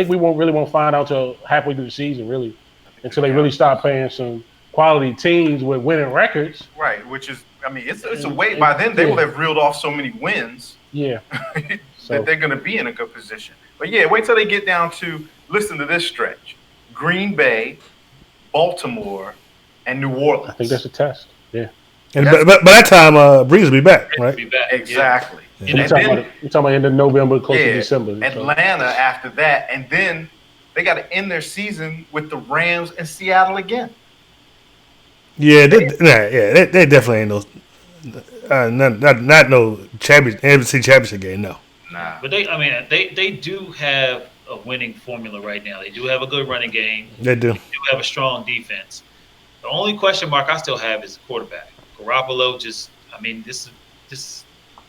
Speaker 2: we won't find out till halfway through the season, really, until they really start playing some quality teams with winning records.
Speaker 4: Right, which is, I mean, it's a way. By then, they will have reeled off so many wins
Speaker 2: Yeah.
Speaker 4: that they're going to be in a good position. But yeah, wait till they get down to, listen to this stretch: Green Bay, Baltimore, and New Orleans.
Speaker 2: I think that's a test. Yeah.
Speaker 1: And by that time, Breeze will be back, right?
Speaker 3: Be back.
Speaker 4: Exactly.
Speaker 3: Yeah.
Speaker 2: We're talking about end of November, close to December. So.
Speaker 4: Atlanta after that, and then they got to end their season with the Rams and Seattle again.
Speaker 1: Yeah, they definitely ain't not no NFC championship game. No.
Speaker 4: Nah.
Speaker 3: But they do have a winning formula right now. They do have a good running game.
Speaker 1: They do.
Speaker 3: They do have a strong defense. The only question mark I still have is the quarterback. Garoppolo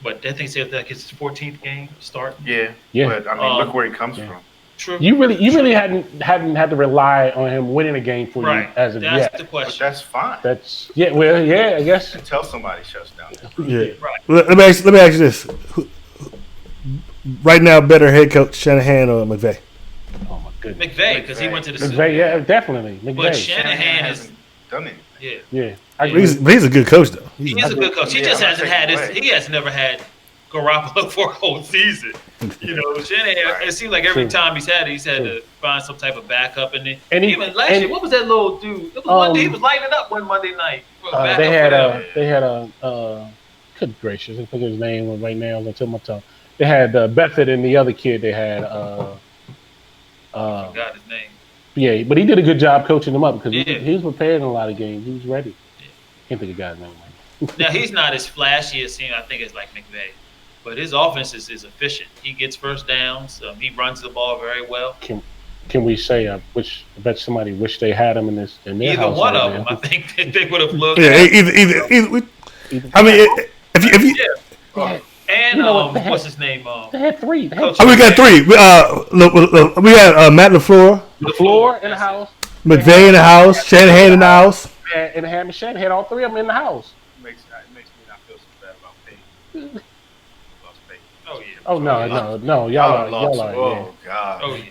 Speaker 3: what they think say like it's his 14th game start.
Speaker 4: Yeah.
Speaker 2: Yeah.
Speaker 4: But I mean, look where he comes from.
Speaker 3: True.
Speaker 2: You really hadn't had to rely on him winning a game for you as of
Speaker 3: That's
Speaker 2: yet.
Speaker 3: the
Speaker 4: But
Speaker 3: question.
Speaker 4: that's fine.
Speaker 2: I guess.
Speaker 4: Until somebody shuts down.
Speaker 1: Yeah.
Speaker 3: Right.
Speaker 1: Let me ask you this: right now, better head coach Shanahan or McVay?
Speaker 2: Oh my goodness.
Speaker 3: McVay, because he went to the Super
Speaker 2: McVay, yeah, definitely.
Speaker 3: But
Speaker 2: McVay.
Speaker 3: Shanahan is
Speaker 4: hasn't done anything.
Speaker 3: yeah.
Speaker 2: Yeah.
Speaker 1: He's a good coach though.
Speaker 3: He is a good coach. He
Speaker 4: Yeah,
Speaker 3: just
Speaker 4: I'm
Speaker 3: hasn't
Speaker 4: not
Speaker 3: had
Speaker 4: taking
Speaker 3: his.
Speaker 4: away.
Speaker 3: He has never had Garoppolo for a whole season. You know, Shanahan. It seems like every
Speaker 2: True.
Speaker 3: time he's had to find some type of backup. And then
Speaker 2: And he-
Speaker 3: even last
Speaker 2: and-
Speaker 3: year, what was that little dude? It was Monday. He was lighting up one Monday night. For a backup
Speaker 2: They had
Speaker 3: for them.
Speaker 2: good gracious, I think his name right now is until my tongue. They had Bethard and the other kid. They had
Speaker 3: I forgot his name.
Speaker 2: yeah, but he did a good job coaching them up because
Speaker 3: Yeah.
Speaker 2: he was prepared in a lot of games. He was ready. Can't think of the guy's name.
Speaker 3: Now he's not as flashy as I think it's like McVay, but his offense is efficient. He gets first downs. He runs the ball very well.
Speaker 2: Can we say I bet somebody wish they had him in their
Speaker 3: Either
Speaker 2: house
Speaker 3: one
Speaker 2: right
Speaker 3: of
Speaker 2: now.
Speaker 3: them, I think they would have looked.
Speaker 1: Yeah,
Speaker 3: at.
Speaker 1: either. I mean, if you,
Speaker 3: And
Speaker 2: You know what the heck?
Speaker 3: what's his name?
Speaker 2: They had three. They had
Speaker 3: Coach-
Speaker 1: we got three. We had Matt LaFleur,
Speaker 2: LaFleur in the house,
Speaker 1: McVay in the house, Shanahan in the house.
Speaker 2: and had Michelle had all three of them in the house.
Speaker 4: It makes me not feel so bad about Peyton. Lost Peyton.
Speaker 3: Oh yeah.
Speaker 2: Oh no, y'all are.
Speaker 4: Oh God.
Speaker 3: Oh yeah.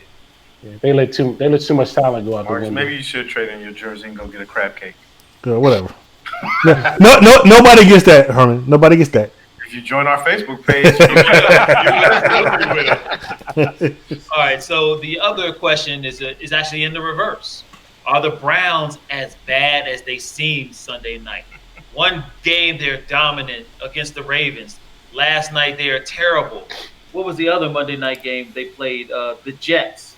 Speaker 2: Yeah. They let too much talent go out the
Speaker 4: Marcus,
Speaker 2: window.
Speaker 4: maybe you should trade in your jersey and go get a crab cake.
Speaker 1: Whatever. No, nobody gets that, Herman. Nobody gets that.
Speaker 4: If you join our Facebook page,
Speaker 3: All right. So the other question is actually in the reverse. Are the Browns as bad as they seemed Sunday night? One game they're dominant against the Ravens. Last night they are terrible. What was the other Monday night game they played? The Jets.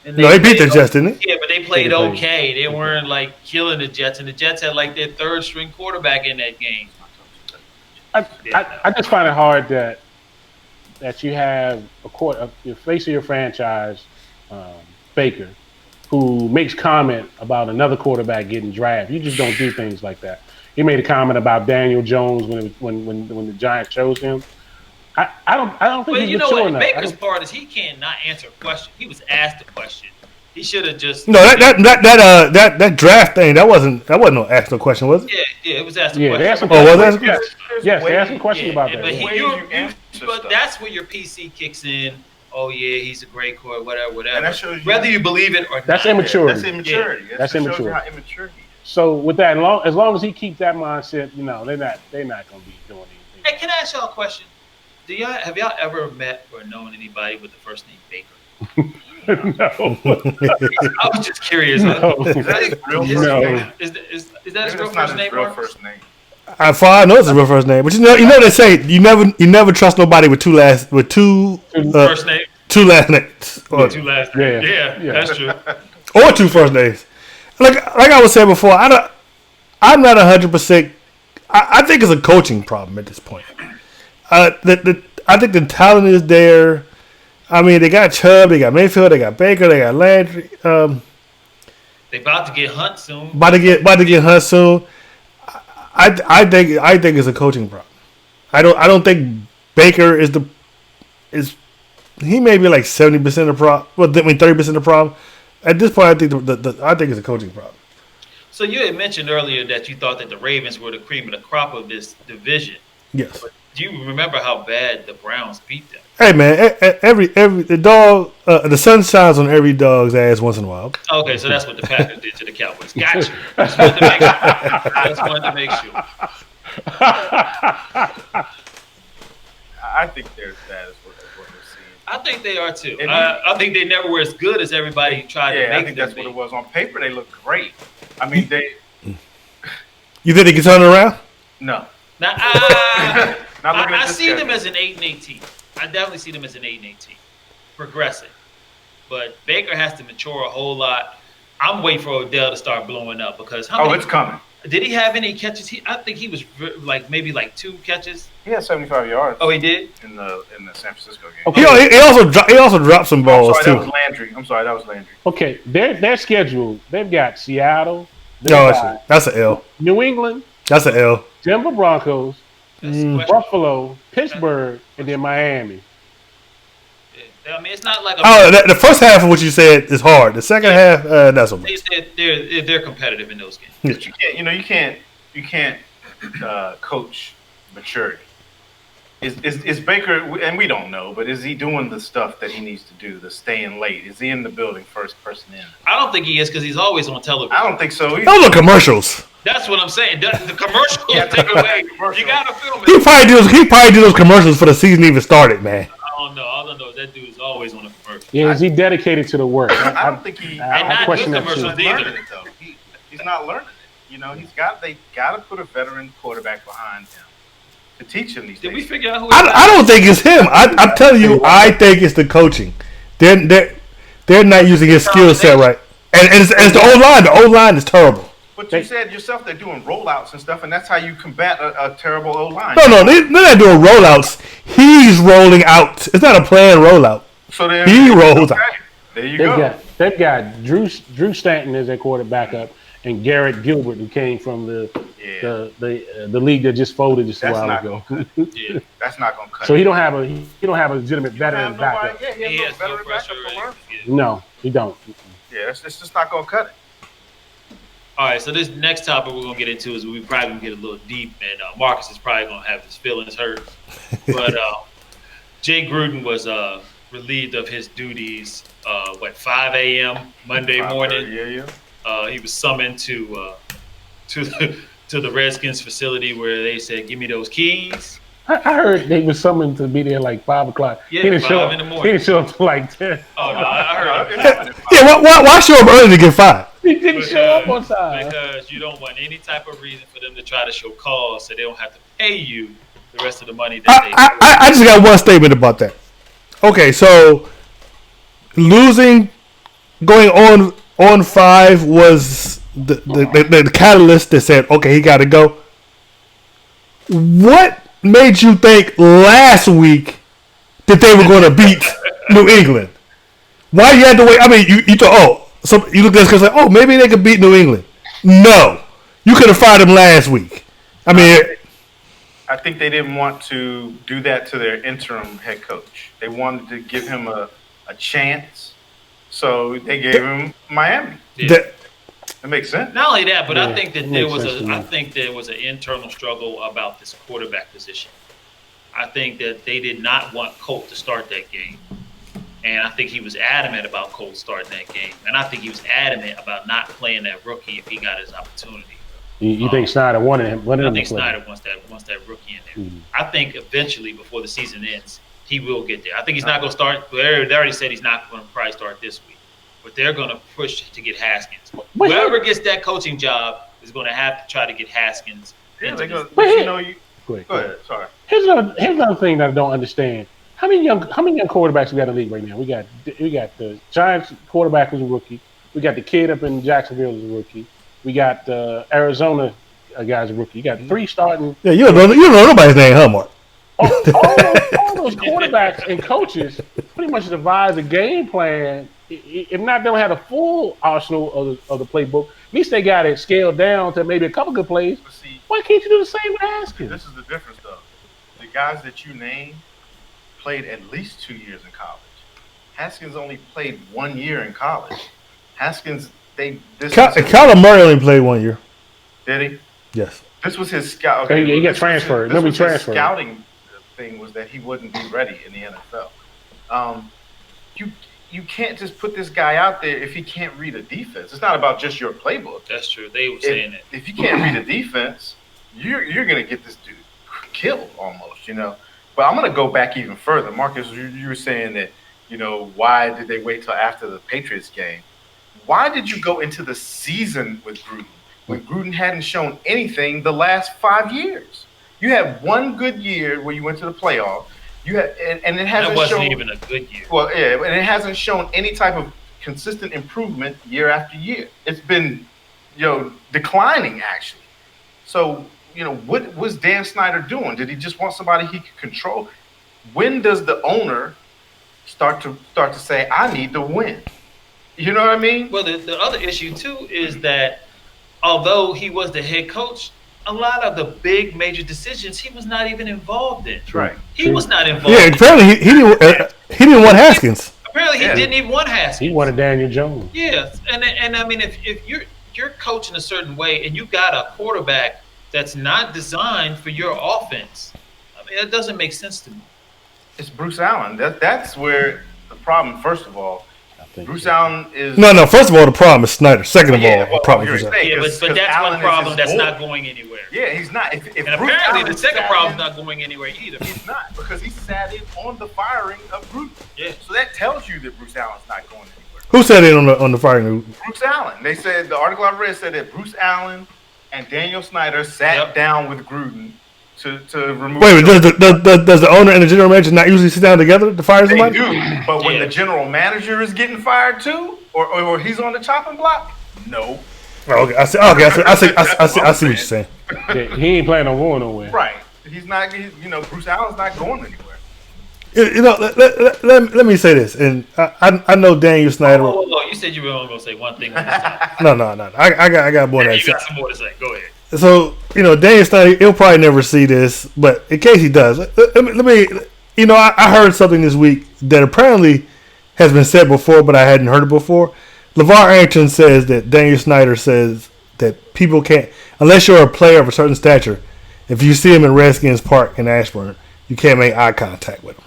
Speaker 3: And
Speaker 1: No, they beat the
Speaker 3: played-
Speaker 1: Jets, didn't they?
Speaker 3: Yeah, but they played
Speaker 2: They played.
Speaker 3: okay. They weren't like killing the Jets, and the Jets had like their third string quarterback in that game.
Speaker 2: I just find it hard that you have your face of your franchise, Baker, who makes comment about another quarterback getting drafted. You just don't do things like that. He made a comment about Daniel Jones when the Giants chose him. I don't think
Speaker 3: But
Speaker 2: he's
Speaker 3: you know
Speaker 2: mature
Speaker 3: what?
Speaker 2: enough.
Speaker 3: Baker's part is he cannot answer a question. He was asked a question. He should have just
Speaker 1: No, that draft thing that wasn't no ask no question, was it?
Speaker 3: yeah, it was asked a
Speaker 2: Yeah,
Speaker 3: question.
Speaker 2: they asked him.
Speaker 1: Oh, was that?
Speaker 2: Yes, they asked him questions about
Speaker 3: but
Speaker 2: that.
Speaker 3: he-
Speaker 4: Way you answer
Speaker 3: but
Speaker 4: stuff.
Speaker 3: that's where your PC kicks in. Oh yeah, he's a great quarterback, whatever.
Speaker 4: And that shows you-
Speaker 3: Whether you believe it or
Speaker 2: That's
Speaker 3: not.
Speaker 2: immaturity.
Speaker 4: That's immaturity.
Speaker 2: That's
Speaker 4: That shows you
Speaker 2: immature.
Speaker 4: how immature he is.
Speaker 2: So with that, as long as he keeps that mindset, they're not going to be doing anything.
Speaker 3: Hey, can I ask y'all a question? Have y'all ever met or known anybody with the first name Baker?
Speaker 2: No.
Speaker 3: I was just curious.
Speaker 2: No.
Speaker 4: Is that his real first
Speaker 2: No.
Speaker 4: name?
Speaker 3: Is that his
Speaker 4: Maybe
Speaker 3: real
Speaker 4: that's not
Speaker 3: first
Speaker 4: his
Speaker 3: name?
Speaker 4: real
Speaker 3: Marcus?
Speaker 4: first name.
Speaker 1: I far I know it's his real first name, but you know they say you never trust nobody with two
Speaker 3: First name,
Speaker 1: two last names or,
Speaker 3: two last names. Yeah, that's true.
Speaker 1: or two first names. Like I was saying before, I'm not 100%. I think it's a coaching problem at this point. I think the talent is there. I mean, they got Chubb, they got Mayfield, they got Baker, they got Landry.
Speaker 3: They about to get Hunt soon.
Speaker 1: About to get Hunt soon. I think it's a coaching problem. I don't think Baker is he may be like 70% of the problem. Well, I mean 30% of the problem. At this point, I think I think it's a coaching problem.
Speaker 3: So you had mentioned earlier that you thought that the Ravens were the cream of the crop of this division.
Speaker 1: Yes.
Speaker 3: Do you remember how bad the Browns beat them?
Speaker 1: Hey man, every the dog, the sun shines on every dog's ass once in a while.
Speaker 3: Okay, so that's what the Packers did to the Cowboys. Gotcha. Just wanted to make sure. Just wanted to make sure.
Speaker 4: I think they're as bad as what we're seeing.
Speaker 3: I think they are too.
Speaker 4: And
Speaker 3: I think they never were as good as everybody tried to
Speaker 4: Yeah,
Speaker 3: make
Speaker 4: I think
Speaker 3: them
Speaker 4: that's what
Speaker 3: be.
Speaker 4: it was. On paper, they look great. I mean,
Speaker 1: You think they can turn it around?
Speaker 4: no.
Speaker 3: Now,
Speaker 4: Not looking at
Speaker 3: I
Speaker 4: this
Speaker 3: see them
Speaker 4: schedule.
Speaker 3: as an 8-8 team. I definitely see them as an 8-8 team, progressing. But Baker has to mature a whole lot. I'm waiting for Odell to start blowing up because
Speaker 4: It's coming.
Speaker 3: Did he have any catches? I think he was maybe 2 catches.
Speaker 4: He had 75 yards.
Speaker 3: Oh, he did.
Speaker 4: in the San Francisco game.
Speaker 2: Okay.
Speaker 1: He also dropped some balls
Speaker 4: I'm sorry,
Speaker 1: too.
Speaker 4: that was Landry. I'm sorry, that was Landry.
Speaker 2: Okay, their schedule. They've got Seattle. They've
Speaker 1: No,
Speaker 2: got
Speaker 1: that's an L.
Speaker 2: New England,
Speaker 1: That's an L.
Speaker 2: Denver Broncos,
Speaker 3: That's the question.
Speaker 2: Buffalo, Pittsburgh, and then Miami.
Speaker 3: Yeah. I mean, it's not like
Speaker 1: The first half of what you said is hard. The second half, not so much.
Speaker 3: they're competitive in those games.
Speaker 4: But you can't coach maturity. Is Baker, and we don't know, but is he doing the stuff that he needs to do, the staying late? Is he in the building first person in?
Speaker 3: I don't think he is because he's always on television.
Speaker 4: I don't think so either.
Speaker 1: Those are commercials.
Speaker 3: That's what I'm saying. The commercials take away. You gotta film
Speaker 1: He
Speaker 3: it.
Speaker 1: probably did those commercials for the season even started, man.
Speaker 3: I don't know. All I know is that dude is always on a commercial.
Speaker 2: Yeah, is he dedicated to the work?
Speaker 4: I don't think he.
Speaker 2: I
Speaker 3: And not
Speaker 2: question
Speaker 3: good
Speaker 2: that too.
Speaker 3: commercials
Speaker 4: He's
Speaker 3: either.
Speaker 4: learning it though. He's not learning it. You know, they got to put a veteran quarterback behind him to teach him these
Speaker 3: Did we
Speaker 4: things.
Speaker 3: figure out who?
Speaker 1: I don't think it's him. I'm telling you, I think it's the coaching. They're not using his skill set right, and it's the O line. The O line is terrible.
Speaker 4: But you said yourself they're doing rollouts and stuff, and that's how you combat a terrible O line.
Speaker 1: No, they're not doing rollouts. He's rolling out. It's not a planned rollout.
Speaker 4: So
Speaker 1: He rolls out.
Speaker 4: There you go.
Speaker 2: They've got Drew Stanton as their quarterback up, and Garrett Gilbert, who came from the league that just folded just a
Speaker 4: That's
Speaker 2: while
Speaker 4: not
Speaker 2: ago.
Speaker 4: gonna
Speaker 3: Yeah.
Speaker 4: That's not gonna cut.
Speaker 2: So
Speaker 4: it.
Speaker 2: he don't have a legitimate
Speaker 4: He don't
Speaker 2: veteran
Speaker 4: have
Speaker 2: backup.
Speaker 4: nobody- Yeah,
Speaker 3: He
Speaker 4: he
Speaker 3: has
Speaker 4: has
Speaker 3: no
Speaker 4: no veteran
Speaker 3: pressure.
Speaker 4: backup to learn.
Speaker 2: No, he don't.
Speaker 4: Yeah, it's just not gonna cut it.
Speaker 3: All right, so this next topic we're gonna get into is we probably gonna get a little deep, and Marcus is probably gonna have his feelings hurt. But Jay Gruden was relieved of his duties. 5 a.m. Monday morning.
Speaker 4: Yeah.
Speaker 3: He was summoned to the Redskins facility where they said, "Give me those keys."
Speaker 2: I heard they was summoned to be there like 5 o'clock.
Speaker 3: Yeah,
Speaker 2: he didn't
Speaker 3: 5
Speaker 2: show up.
Speaker 3: in the morning.
Speaker 2: He didn't show up till like 10.
Speaker 3: Oh no, I heard.
Speaker 1: Yeah, why show up early to get fired?
Speaker 2: He didn't show up on time.
Speaker 3: Because you don't want any type of reason for them to try to show cause, so they don't have to pay you the rest of the money that they.
Speaker 1: I just got one statement about that. Okay, so going on 5 was the catalyst that said, okay, he got to go. What made you think last week that they were going to beat New England? Why you had to wait? I mean, you thought, so you looked at this and said, maybe they could beat New England. No, you could have fired them last week. I mean,
Speaker 4: I think they didn't want to do that to their interim head coach. They wanted to give him a chance, so they gave him Miami.
Speaker 1: that,
Speaker 4: That makes sense.
Speaker 3: Not only that, but
Speaker 2: Yeah,
Speaker 3: I think that
Speaker 2: it
Speaker 3: there
Speaker 2: makes
Speaker 3: was
Speaker 2: sense to me.
Speaker 3: an internal struggle about this quarterback position. I think that they did not want Colt to start that game. And I think he was adamant about Colt starting that game. And I think he was adamant about not playing that rookie if he got his opportunity.
Speaker 2: You think Snyder wanted him?
Speaker 3: I think Snyder wants that rookie in there.
Speaker 2: Mm-hmm.
Speaker 3: I think eventually, before the season ends, he will get there. I think he's not going to start. They already said he's not going to probably start this week, but they're going to push to get Haskins. Whoever gets that coaching job is going to have to try to get Haskins.
Speaker 4: Yeah, they go.
Speaker 2: But
Speaker 4: You know, you
Speaker 2: Go ahead.
Speaker 4: go ahead. Sorry.
Speaker 2: Here's another thing that I don't understand. How many young quarterbacks we got in the league right now? We got the Giants quarterback who's a rookie. We got the kid up in Jacksonville who's a rookie. We got the Arizona guy's a rookie. You got 3 starting.
Speaker 1: Yeah, you don't know nobody's name, huh, Mark?
Speaker 2: All those quarterbacks and coaches pretty much devise a game plan. If not, they don't have a full arsenal of the playbook. At least they got it scaled down to maybe a couple good plays.
Speaker 4: But see,
Speaker 2: Why can't you do the same with Haskins?
Speaker 4: this is the difference, though. The guys that you named played at least 2 years in college. Haskins only played 1 year in college. Haskins,
Speaker 1: Kyler Murray only played 1 year.
Speaker 4: did he?
Speaker 1: Yes.
Speaker 4: This was his scout. Okay,
Speaker 2: He got transferred.
Speaker 4: This
Speaker 2: Remember,
Speaker 4: was
Speaker 2: he
Speaker 4: his
Speaker 2: transferred.
Speaker 4: scouting thing was that he wouldn't be ready in the NFL. You can't just put this guy out there if he can't read a defense. It's not about just your playbook.
Speaker 3: That's true. They were saying that.
Speaker 4: If you can't read a defense, you're gonna get this dude killed almost, you know. But I'm gonna go back even further, Marcus. You were saying that, you know, why did they wait till after the Patriots game? Why did you go into the season with Gruden when Gruden hadn't shown anything the last 5 years? You had 1 good year where you went to the playoff. You had, and it hasn't
Speaker 3: That wasn't
Speaker 4: shown
Speaker 3: even a good year.
Speaker 4: well, yeah, and it hasn't shown any type of consistent improvement year after year. It's been, declining actually. So, what was Dan Snyder doing? Did he just want somebody he could control? When does the owner start to say, I need to win? You know what I mean?
Speaker 3: Well, the other issue too is that although he was the head coach, a lot of the big major decisions he was not even involved in.
Speaker 4: Right.
Speaker 3: He was not involved.
Speaker 1: Yeah, apparently he didn't want Haskins.
Speaker 3: Apparently he didn't even want Haskins.
Speaker 2: He wanted Daniel Jones.
Speaker 3: Yeah, and I mean, if you're coaching a certain way and you got a quarterback that's not designed for your offense, I mean, that doesn't make sense to me.
Speaker 4: It's Bruce Allen. That's where the problem. First of all, Bruce Allen is
Speaker 1: No. First of all, the problem is Snyder. Second of all, the problem
Speaker 4: you're
Speaker 1: is
Speaker 4: saying,
Speaker 3: Yeah, but
Speaker 4: 'cause
Speaker 3: that's
Speaker 4: Allen
Speaker 3: one
Speaker 4: is
Speaker 3: problem
Speaker 4: his
Speaker 3: that's
Speaker 4: boy.
Speaker 3: not going anywhere.
Speaker 4: Yeah, he's not. If
Speaker 3: And
Speaker 4: Bruce
Speaker 3: apparently
Speaker 4: Allen
Speaker 3: the second
Speaker 4: sat
Speaker 3: problem's
Speaker 4: in-
Speaker 3: not going anywhere either.
Speaker 4: He's not, because he sat in on the firing of Gruden.
Speaker 3: Yeah.
Speaker 4: So that tells you that Bruce Allen's not going anywhere.
Speaker 1: Who said it on the firing?
Speaker 4: Bruce Allen. They said, the article I read said that Bruce Allen and Daniel Snyder sat down with Gruden to remove.
Speaker 1: Wait, does the owner and the general manager not usually sit down together to fire
Speaker 4: They
Speaker 1: somebody?
Speaker 4: do, but when
Speaker 3: Yeah.
Speaker 4: the general manager is getting fired too, or he's on the chopping block, no.
Speaker 1: Oh, okay, I see what you're saying.
Speaker 2: Yeah, he ain't planning on going nowhere.
Speaker 4: Right. He's not. Bruce Allen's not going anywhere.
Speaker 1: Let me say this, and I know Daniel Snyder.
Speaker 3: Oh, you said you were only going to say one thing on this time.
Speaker 1: No. I got more than
Speaker 3: You
Speaker 1: that.
Speaker 3: got some more to say. Go ahead.
Speaker 1: So, Daniel Snyder, he'll probably never see this, but in case he does, let me I heard something this week that apparently has been said before, but I hadn't heard it before. LeVar Arrington says that Daniel Snyder says that people can't, unless you're a player of a certain stature, if you see him in Redskins Park in Ashburn, you can't make eye contact with him.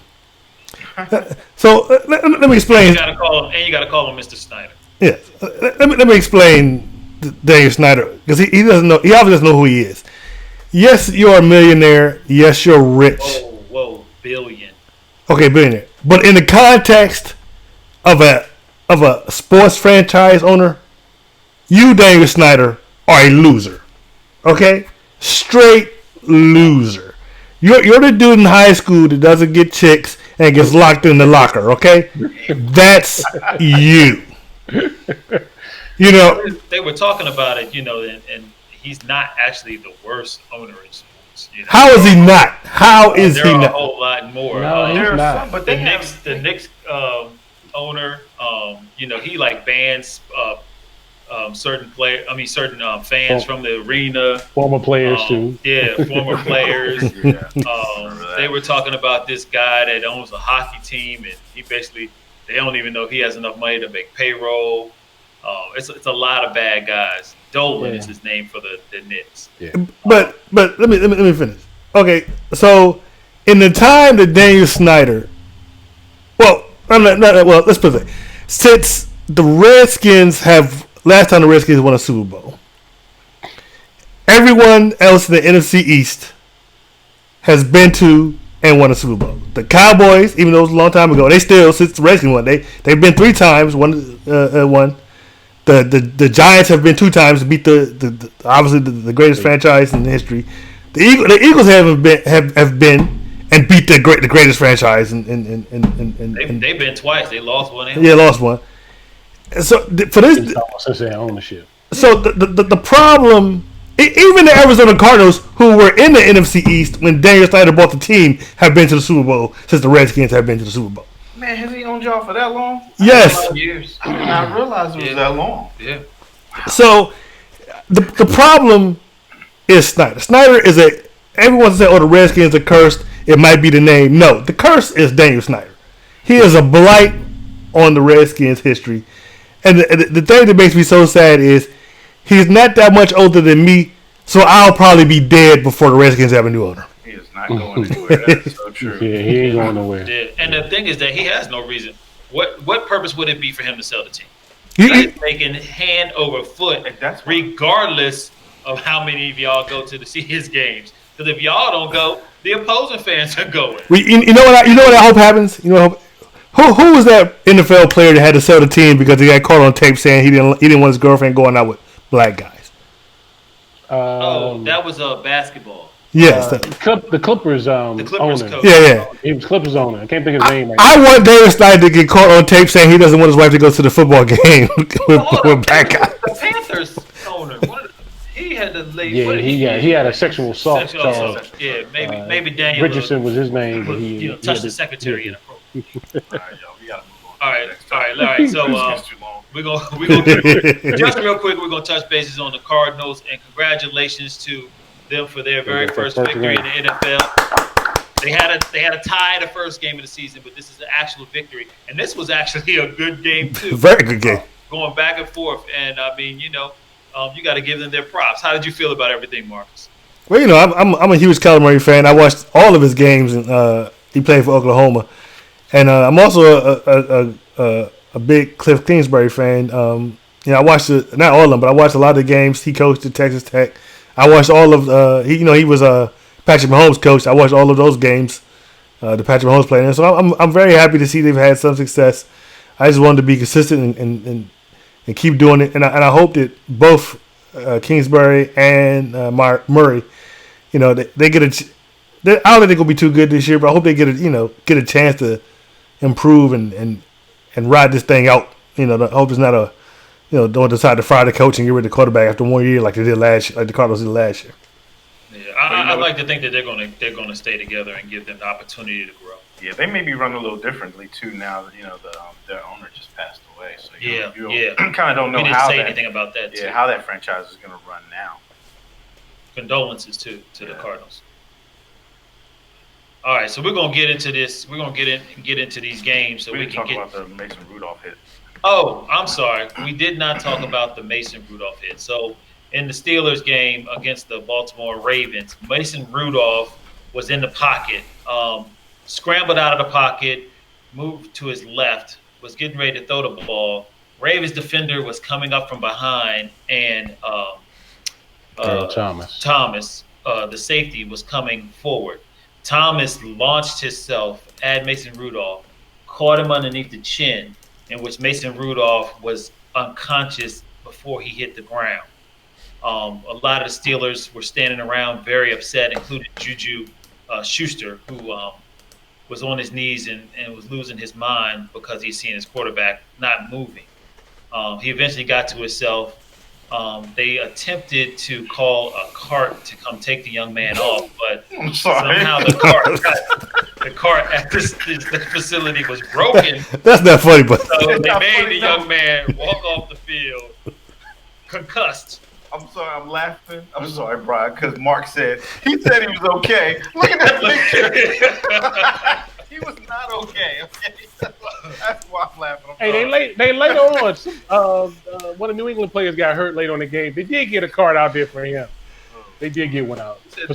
Speaker 1: So, let me explain.
Speaker 3: You got to call him Mr. Snyder.
Speaker 1: Yeah, let me explain Daniel Snyder, because he doesn't know. He obviously doesn't know who he is. Yes, you're a millionaire. Yes, you're rich.
Speaker 3: Whoa, billion.
Speaker 1: Okay, billionaire. But in the context of a sports franchise owner, you, Daniel Snyder, are a loser. Okay, straight loser. You're the dude in high school that doesn't get chicks and gets locked in the locker. Okay, that's you.
Speaker 3: They were talking about it, and he's not actually the worst owner in sports.
Speaker 1: How is he not? How is
Speaker 3: there
Speaker 1: he
Speaker 3: are
Speaker 1: not?
Speaker 3: a whole lot more.
Speaker 2: No, he's
Speaker 4: There are
Speaker 2: not.
Speaker 4: some, but
Speaker 3: the
Speaker 4: they
Speaker 3: Knicks owner, he like bans certain fans from the arena.
Speaker 2: Former players too.
Speaker 3: Yeah, former players. They were talking about this guy that owns a hockey team, and they don't even know if he has enough money to make payroll. It's a lot of bad guys. Dolan is his name for the Knicks.
Speaker 2: Yeah.
Speaker 1: But let me finish. Okay, so in the time that Daniel Snyder, let's put it. Since the Redskins last time the Redskins won a Super Bowl, everyone else in the NFC East has been to and won a Super Bowl. The Cowboys, even though it was a long time ago, they still, since the Redskins won, they've been 3 times, won. The Giants have been 2 times to beat the obviously the greatest franchise in history. The Eagles have been and beat the greatest franchise in
Speaker 3: They've been twice. They lost one.
Speaker 1: lost one. So for this,
Speaker 2: Since they had ownership.
Speaker 1: so the problem, even the Arizona Cardinals, who were in the NFC East when Daniel Snyder bought the team, have been to the Super Bowl since the Redskins have been to the Super Bowl.
Speaker 4: Man, has he owned y'all for that long?
Speaker 1: Yes.
Speaker 3: Years.
Speaker 4: I did not realize it was that long.
Speaker 3: Yeah.
Speaker 1: So the problem is Snyder. Snyder is everyone says, "Oh, the Redskins are cursed. It might be the name." No, the curse is Daniel Snyder. He is a blight on the Redskins' history. And the thing that makes me so sad is he's not that much older than me, so I'll probably be dead before the Redskins have a new owner.
Speaker 4: He is not going anywhere. That's so true.
Speaker 2: Yeah, he ain't going nowhere.
Speaker 3: Yeah. And the thing is that he has no reason. What purpose would it be for him to sell the team?
Speaker 1: You-
Speaker 3: He's making hand over foot,
Speaker 4: That's
Speaker 3: regardless of how many of y'all go to see his games. Because if y'all don't go, the opposing fans are going.
Speaker 1: you know what? You know what I hope happens. You know who was that NFL player that had to sell the team because he got caught on tape saying he didn't want his girlfriend going out with black guys.
Speaker 3: That was basketball.
Speaker 1: Yes.
Speaker 2: The Clippers,
Speaker 3: The Clippers
Speaker 2: owner.
Speaker 3: coach.
Speaker 1: Yeah.
Speaker 2: He was Clippers owner. I can't think of his name right
Speaker 1: I want David Snyder to get caught on tape saying he doesn't want his wife to go to the football game with black guys.
Speaker 3: The Panthers owner. He had to lay.
Speaker 2: now. Yeah, he had a sexual assault
Speaker 3: Sexual
Speaker 2: charge.
Speaker 3: assault. Yeah, maybe Daniel
Speaker 2: Richardson was his name, but he
Speaker 3: touched the secretary in a program.
Speaker 4: All right, y'all, we gotta move on.
Speaker 3: All right. So
Speaker 4: It's too long.
Speaker 3: we're gonna just real quick. We're gonna touch bases on the Cardinals and congratulations to them for their very first victory in the NFL. They had a tie the first game of the season, but this is an actual victory, and this was actually a good game too.
Speaker 1: Very good game.
Speaker 3: Going back and forth, and I mean, you got to give them their props. How did you feel about everything, Marcus?
Speaker 1: Well, you know, I'm a huge Kyler Murray fan. I watched all of his games, and he played for Oklahoma. And I'm also a big Cliff Kingsbury fan. I watched not all of them, but I watched a lot of the games. He coached at Texas Tech. I watched all of he was Patrick Mahomes' coach. I watched all of those games. The Patrick Mahomes played in. So I'm very happy to see they've had some success. I just wanted to be consistent and keep doing it. And I hope that both Kingsbury and Murray, they get a. I don't think they're gonna be too good this year, but I hope they get a chance to improve and ride this thing out. I hope it's not don't decide to fire the coach and get rid of the quarterback after 1 year like they did last year, like the Cardinals did last year.
Speaker 3: Yeah, I'd like to think that they're gonna stay together and give them the opportunity to grow.
Speaker 4: Yeah, they may be run a little differently too now that their owner just passed away. So you kind of don't know
Speaker 3: we didn't
Speaker 4: how
Speaker 3: say anything about that.
Speaker 4: Yeah, how that franchise is going to run now.
Speaker 3: Condolences to the Cardinals. All right, so we're gonna get into this. We're gonna get into these games so
Speaker 4: We
Speaker 3: we
Speaker 4: didn't
Speaker 3: can
Speaker 4: talk
Speaker 3: get.
Speaker 4: about the Mason Rudolph hit.
Speaker 3: Oh, I'm sorry. We did not talk about the Mason Rudolph hit. So in the Steelers game against the Baltimore Ravens, Mason Rudolph was in the pocket, scrambled out of the pocket, moved to his left, was getting ready to throw the ball. Ravens defender was coming up from behind, and Thomas, the safety, was coming forward. Thomas launched himself at Mason Rudolph, caught him underneath the chin, in which Mason Rudolph was unconscious before he hit the ground. A lot of the Steelers were standing around very upset, including Juju Schuster, who was on his knees and was losing his mind because he's seeing his quarterback not moving. He eventually got to himself. They attempted to call a cart to come take the young man off, but somehow the cart at the facility was broken.
Speaker 1: That's not funny, but
Speaker 3: So they made the young man walk off the field, concussed.
Speaker 4: I'm sorry, I'm laughing. I'm sorry, Brian, because Mark said he was okay. Look at that picture. He was not okay. That's why I'm laughing.
Speaker 2: Hey, they later on, one of the New England players got hurt late on the game. They did get a card out there for him. They did get one out for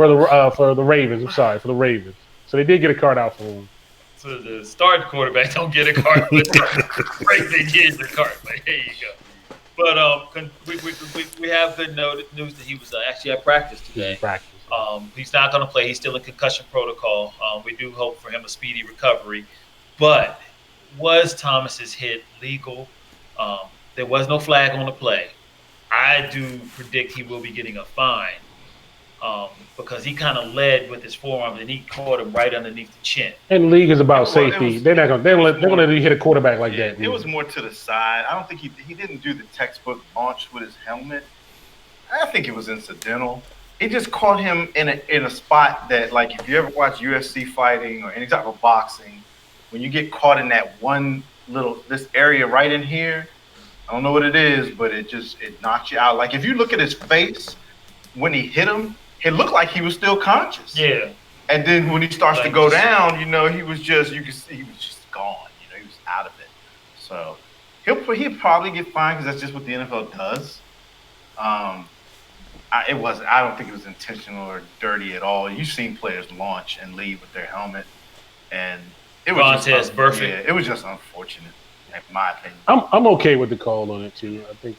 Speaker 2: the Ravens. I'm sorry, for the Ravens. So they did get a card out for him.
Speaker 3: So the starting quarterback don't get a card, but they did the card. Like, here you go. But we have good news that he was actually at practice today.
Speaker 2: Practice.
Speaker 3: He's not going to play. He's still in concussion protocol. We do hope for him a speedy recovery. But was Thomas's hit legal? There was no flag on the play. I do predict he will be getting a fine because he kind of led with his forearm and he caught him right underneath the chin.
Speaker 2: And the league is about safety. They're not gonna. They're gonna let you hit a quarterback like that.
Speaker 4: It was more to the side. I don't think he didn't do the textbook launch with his helmet. I think it was incidental. He just caught him in a spot that, like, if you ever watch UFC fighting or any type of boxing, when you get caught in that this area right in here, I don't know what it is, but it knocks you out. Like, if you look at his face when he hit him, it looked like he was still conscious.
Speaker 3: Yeah.
Speaker 4: And then when he starts to go down, he was just, you could see he was just gone. He was out of it. So he'll probably get fined because that's just what the NFL does. I don't think it was intentional or dirty at all. You've seen players launch and leave with their helmet, and it was just it was just unfortunate, in my opinion.
Speaker 2: I'm okay with the call on it too. I think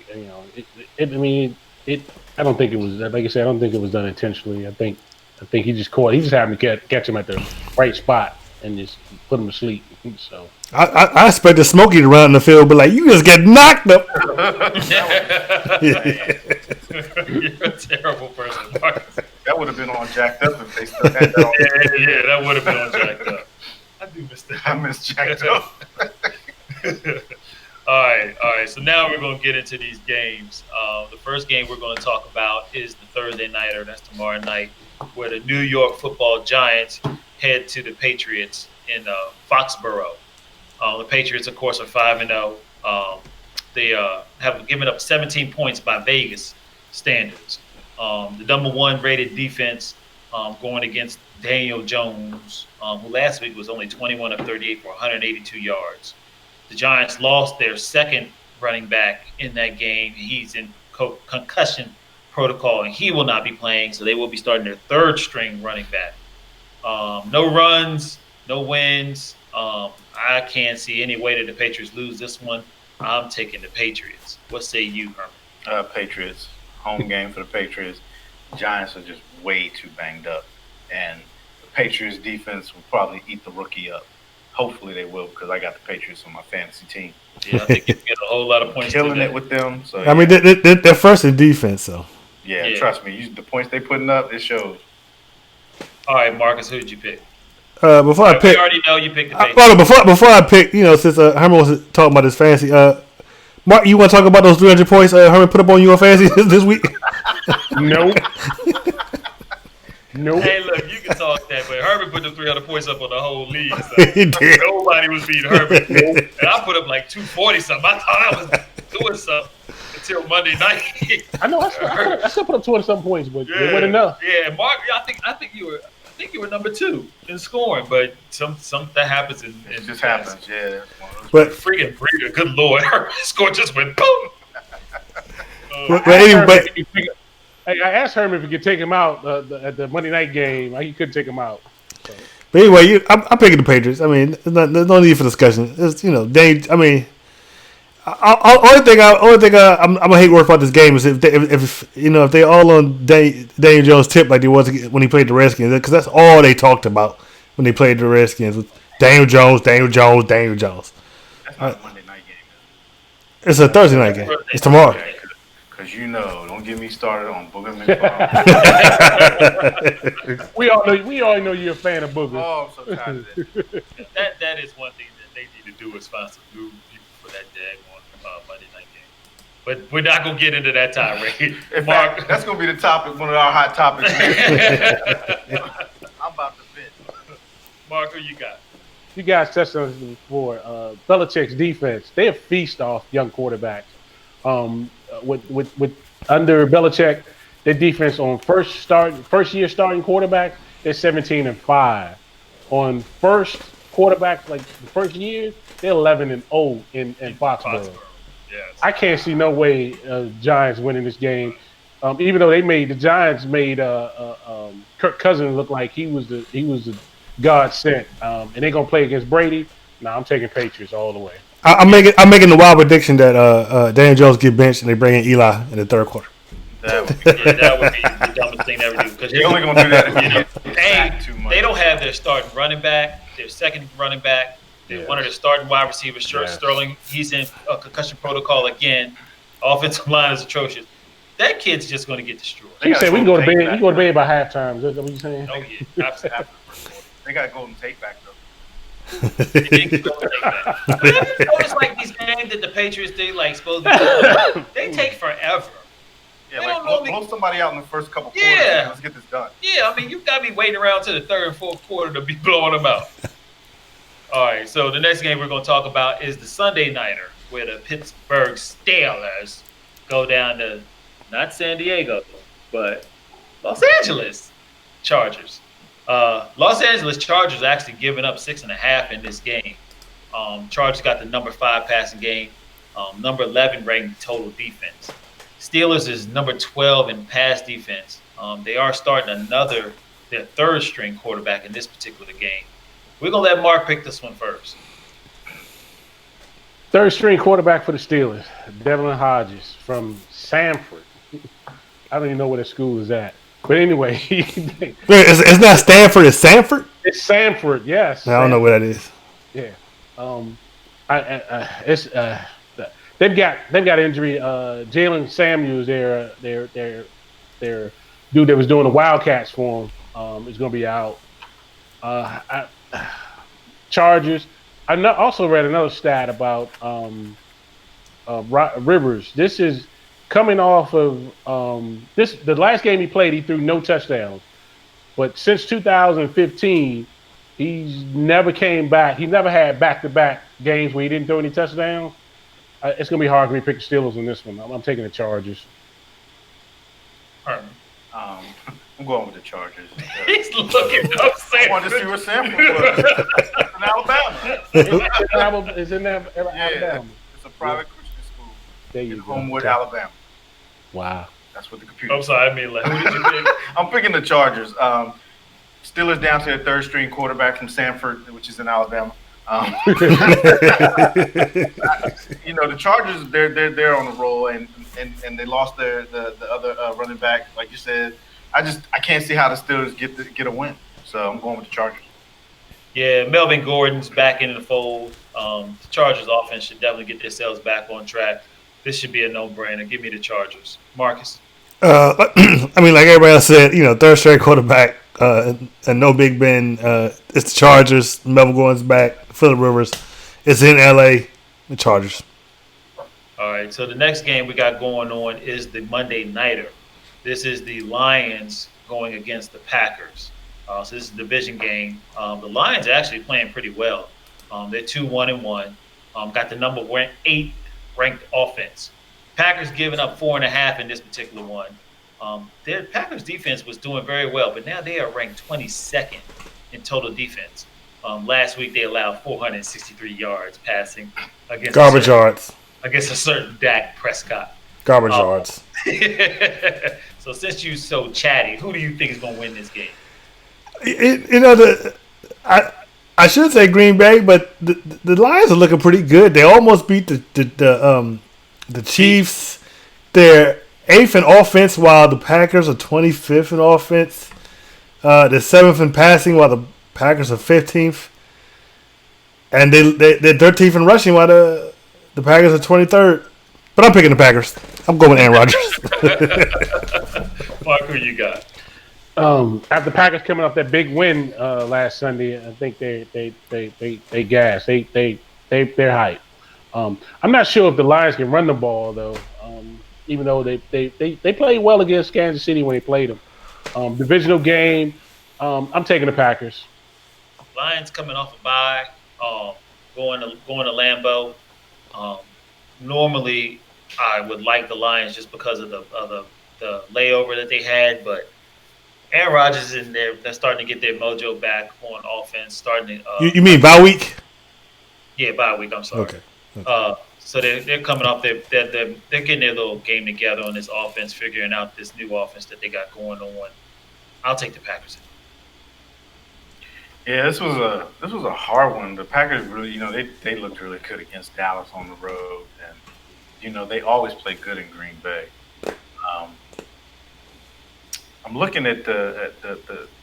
Speaker 2: I don't think it was, like I said, I don't think it was done intentionally. I think he just caught. He just happened to catch him at the right spot and just put him to sleep. So
Speaker 1: I expected Smokey to run in the field, but like, you just get knocked up.
Speaker 3: You're a terrible person, Marcus.
Speaker 4: That would have been on Jacked Up if they still had that on.
Speaker 3: Yeah, that would have been on Jacked Up. I do miss that.
Speaker 4: I miss Jacked Up.
Speaker 3: All right. So now we're going to get into these games. The first game we're going to talk about is the Thursday nighter. That's tomorrow night, where the New York Football Giants head to the Patriots in Foxborough. The Patriots, of course, are 5-0. They have given up 17 points by Vegas standards. The number one rated defense going against Daniel Jones, who last week was only 21 of 38 for 182 yards. The Giants lost their second running back in that game. He's in concussion protocol, and he will not be playing, so they will be starting their third string running back. No runs, no wins. I can't see any way that the Patriots lose this one. I'm taking the Patriots. What say you, Herman?
Speaker 4: Patriots. Home game for the Patriots. Giants are just way too banged up, and the Patriots defense will probably eat the rookie up. Hopefully they will, because I got the Patriots on my fantasy team.
Speaker 3: Yeah, I think you get a whole lot of points.
Speaker 4: Killing it with them. So
Speaker 1: I mean, they're first in defense, so.
Speaker 4: Yeah, trust me. The points they putting up, it shows.
Speaker 3: All right, Marcus, who did you pick?
Speaker 1: Before I pick,
Speaker 3: we already know you picked the Patriots.
Speaker 1: Before I pick, since Herman was talking about his fantasy, Mark, you want to talk about those 300 points Herman put up on your fantasy this week?
Speaker 2: Nope. Nope.
Speaker 3: Hey, look, you can talk that, but Herbert put the 300 points up on the whole league. So
Speaker 1: He did.
Speaker 3: Nobody was beating Herbert. And I put up like 240 something. I thought I was doing something until Monday night.
Speaker 2: I know. I still put up 200-something points, but it wasn't enough.
Speaker 3: Yeah, Mark. I think you were number 2 in scoring, but some that happens in
Speaker 4: it just happens. Yeah.
Speaker 1: But
Speaker 3: freaking breeder, good lord, Herbert score just went boom.
Speaker 2: I asked Herman if he could take him out at the Monday night game. He couldn't take him out. So.
Speaker 1: But anyway, I'm picking the Patriots. I mean, there's no need for discussion. It's, only thing I'm gonna hate worse about this game is if they all on Daniel Jones' tip like they was when he played the Redskins, because that's all they talked about when they played the Redskins was Daniel Jones.
Speaker 4: That's not a Monday night game.
Speaker 1: It's a Thursday night game. It's tomorrow.
Speaker 4: Because don't get me started on Booger McFarland.
Speaker 2: we all know you're a fan of Booger.
Speaker 4: Oh, I'm so tired of it.
Speaker 3: That is one thing that they need to do is find some new people for that daggone Monday night game. But we're not gonna get into that tirade.
Speaker 4: In fact, that's gonna be the topic, one of our hot topics. I'm about to vent.
Speaker 3: Mark, who you got?
Speaker 2: You guys touched on this before. Belichick's defense, they feast off young quarterbacks. With under Belichick, their defense on first year starting quarterback, they're 17-5. On first quarterbacks, like the first year, they're 11-0 in Foxborough.
Speaker 3: Yes.
Speaker 2: I can't see no way Giants winning this game. Even though the Giants made Kirk Cousins look like he was the God sent, and they're gonna play against Brady. Now I'm taking Patriots all the way.
Speaker 1: I'm making the wild prediction that Daniel Jones get benched and they bring in Eli in the third quarter.
Speaker 3: That would be the dumbest thing ever do. Because
Speaker 4: You're only going to do that if you
Speaker 3: they don't have their starting running back, their second running back, one of their starting wide receivers, Sterling. He's in a concussion protocol again. Offensive line is atrocious. That kid's just going to get destroyed.
Speaker 2: You said we can go to bed. We can go to bed by halftime. Is that what you're saying?
Speaker 3: Oh yeah, absolutely.
Speaker 4: They got Golden Tate back though.
Speaker 3: It's like these games that the Patriots supposed to they take forever.
Speaker 4: Yeah, blow somebody out in the first couple quarters.
Speaker 3: Yeah.
Speaker 4: Let's get this done.
Speaker 3: Yeah, I mean, you got me waiting around to the third and fourth quarter to be blowing them out. All right, so the next game we're going to talk about is the Sunday Nighter, where the Pittsburgh Steelers go down to not San Diego, but Los Angeles Chargers. Los Angeles Chargers actually giving up 6.5 in this game. Chargers got the number 5 passing game, number 11 ranked total defense. Steelers is number 12 in pass defense. They are starting their third string quarterback in this particular game. We're going to let Mark pick this one first.
Speaker 2: Third string quarterback for the Steelers, Devlin Hodges from Sanford. I don't even know where the school is at. But anyway.
Speaker 1: It's not Stanford, it's Sanford?
Speaker 2: It's Sanford, yes.
Speaker 1: I don't know where that is.
Speaker 2: Yeah. They've got injury. Jalen Samuels, their dude that was doing the Wildcats for them, is going to be out. Chargers. I also read another stat about Rivers. This is coming off of the last game he played. He threw no touchdowns, but since 2015, he's never came back. He never had back-to-back games where he didn't throw any touchdowns. It's going to be hard for me to pick the Steelers in this one. I'm taking the Chargers.
Speaker 4: I'm going with the Chargers.
Speaker 3: He's looking up
Speaker 4: I wanted to see where Sanford was. It's in Alabama.
Speaker 2: It's in Alabama.
Speaker 4: It's a private Christian school
Speaker 2: there you
Speaker 4: in
Speaker 2: go.
Speaker 4: Homewood, Alabama.
Speaker 2: Wow.
Speaker 4: That's what the computer.
Speaker 3: I'm sorry, I mean, who did you pick?
Speaker 4: I'm picking the Chargers. Steelers down to their third string quarterback from Sanford, which is in Alabama. The Chargers, they're on a roll, and they lost the other running back, like you said. I can't see how the Steelers get a win, so I'm going with the Chargers.
Speaker 3: Yeah, Melvin Gordon's back in the fold. The Chargers offense should definitely get themselves back on track. This should be a no-brainer. Give me the Chargers. Marcus?
Speaker 1: I mean, like everybody else said, third straight quarterback, and no Big Ben. It's the Chargers. Melvin Gordon's back. Phillip Rivers. It's in L.A. The Chargers.
Speaker 3: All right, so the next game we got going on is the Monday Nighter. This is the Lions going against the Packers. So this is a division game. The Lions are actually playing pretty well. They're 2-1-1. Got the number 8 ranked offense. Packers giving up 4.5 in this particular one. Their Packers defense was doing very well, but now they are ranked 22nd in total defense. Last week they allowed 463 yards passing against
Speaker 1: garbage yards
Speaker 3: against a certain Dak Prescott.
Speaker 1: Garbage yards.
Speaker 3: So since you're so chatty, who do you think is going to win this game?
Speaker 1: I should say Green Bay, but the Lions are looking pretty good. They almost beat the Chiefs. They're 8th in offense, while the Packers are 25th in offense. They're 7th in passing, while the Packers are 15th. And they're 13th in rushing, while the Packers are 23rd. But I'm picking the Packers. I'm going with Aaron Rodgers.
Speaker 3: Mark, who you got?
Speaker 2: After the Packers coming off that big win last Sunday, I think they gassed. They're hyped. I'm not sure if the Lions can run the ball though. Even though they played well against Kansas City when they played them. Divisional game. I'm taking the Packers.
Speaker 3: Lions coming off a bye. Going to Lambeau. Normally, I would like the Lions just because of the layover that they had, but Aaron Rodgers is in there. They're starting to get their mojo back on offense. Starting to,
Speaker 1: you mean bye week?
Speaker 3: Yeah, bye week. I'm sorry.
Speaker 1: Okay.
Speaker 3: So they're coming off. They're getting their little game together on this offense, figuring out this new offense that they got going on. I'll take the Packers.
Speaker 4: Yeah, this was a hard one. The Packers really, they looked really good against Dallas on the road, and they always play good in Green Bay. Um, I'm looking at the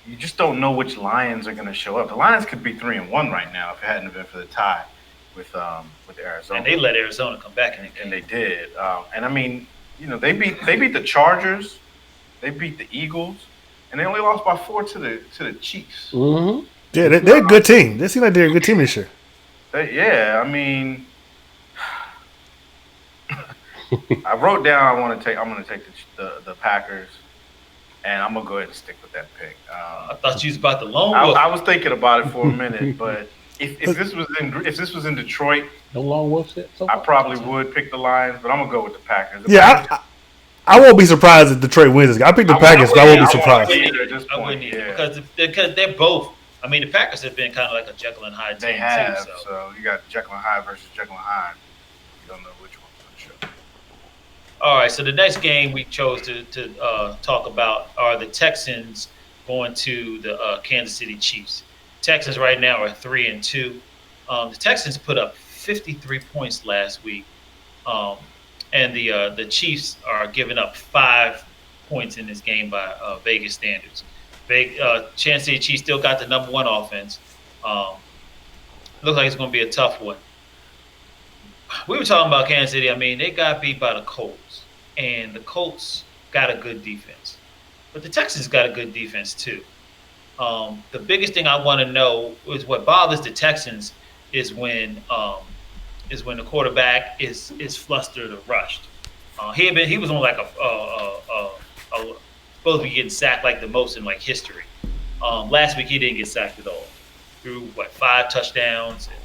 Speaker 4: you just don't know which Lions are going to show up. The Lions could be 3-1 right now if it hadn't been for the tie with Arizona.
Speaker 3: And they let Arizona come back in the game.
Speaker 4: And they did. And I mean, they beat the Chargers, they beat the Eagles, and they only lost by 4 to the Chiefs.
Speaker 2: Mm-hmm.
Speaker 1: Yeah, they're a good team. They seem like they're a good team this year.
Speaker 4: I mean, I wrote down I'm going to take the Packers, and I'm gonna go ahead and stick with that pick.
Speaker 3: I thought you was about the lone wolf.
Speaker 4: I was thinking about it for a minute, but if this was in Detroit,
Speaker 2: No long wolf yet.
Speaker 4: I probably would pick the Lions, but I'm gonna go with the Packers.
Speaker 1: I won't be surprised if Detroit wins this. I picked the Packers, but I won't be surprised.
Speaker 3: I wouldn't either because they're both. I mean, the Packers have been kind of like a Jekyll and Hyde team.
Speaker 4: They have.
Speaker 3: Too,
Speaker 4: so you got Jekyll and Hyde versus Jekyll and Hyde. You don't know which one's going to show.
Speaker 3: All right, so the next game we chose to talk about are the Texans going to the Kansas City Chiefs. Texans right now are 3-2. The Texans put up 53 points last week, and the Chiefs are giving up 5 points in this game by Vegas standards. Kansas City Chiefs still got the number 1 offense. Looks like it's going to be a tough one. We were talking about Kansas City. I mean, they got beat by the Colts, and the Colts got a good defense. But the Texans got a good defense, too. The biggest thing I want to know is what bothers the Texans is when the quarterback is flustered or rushed. He was on like supposed to be getting sacked like the most in like history. Last week he didn't get sacked at all. Threw 5 touchdowns, and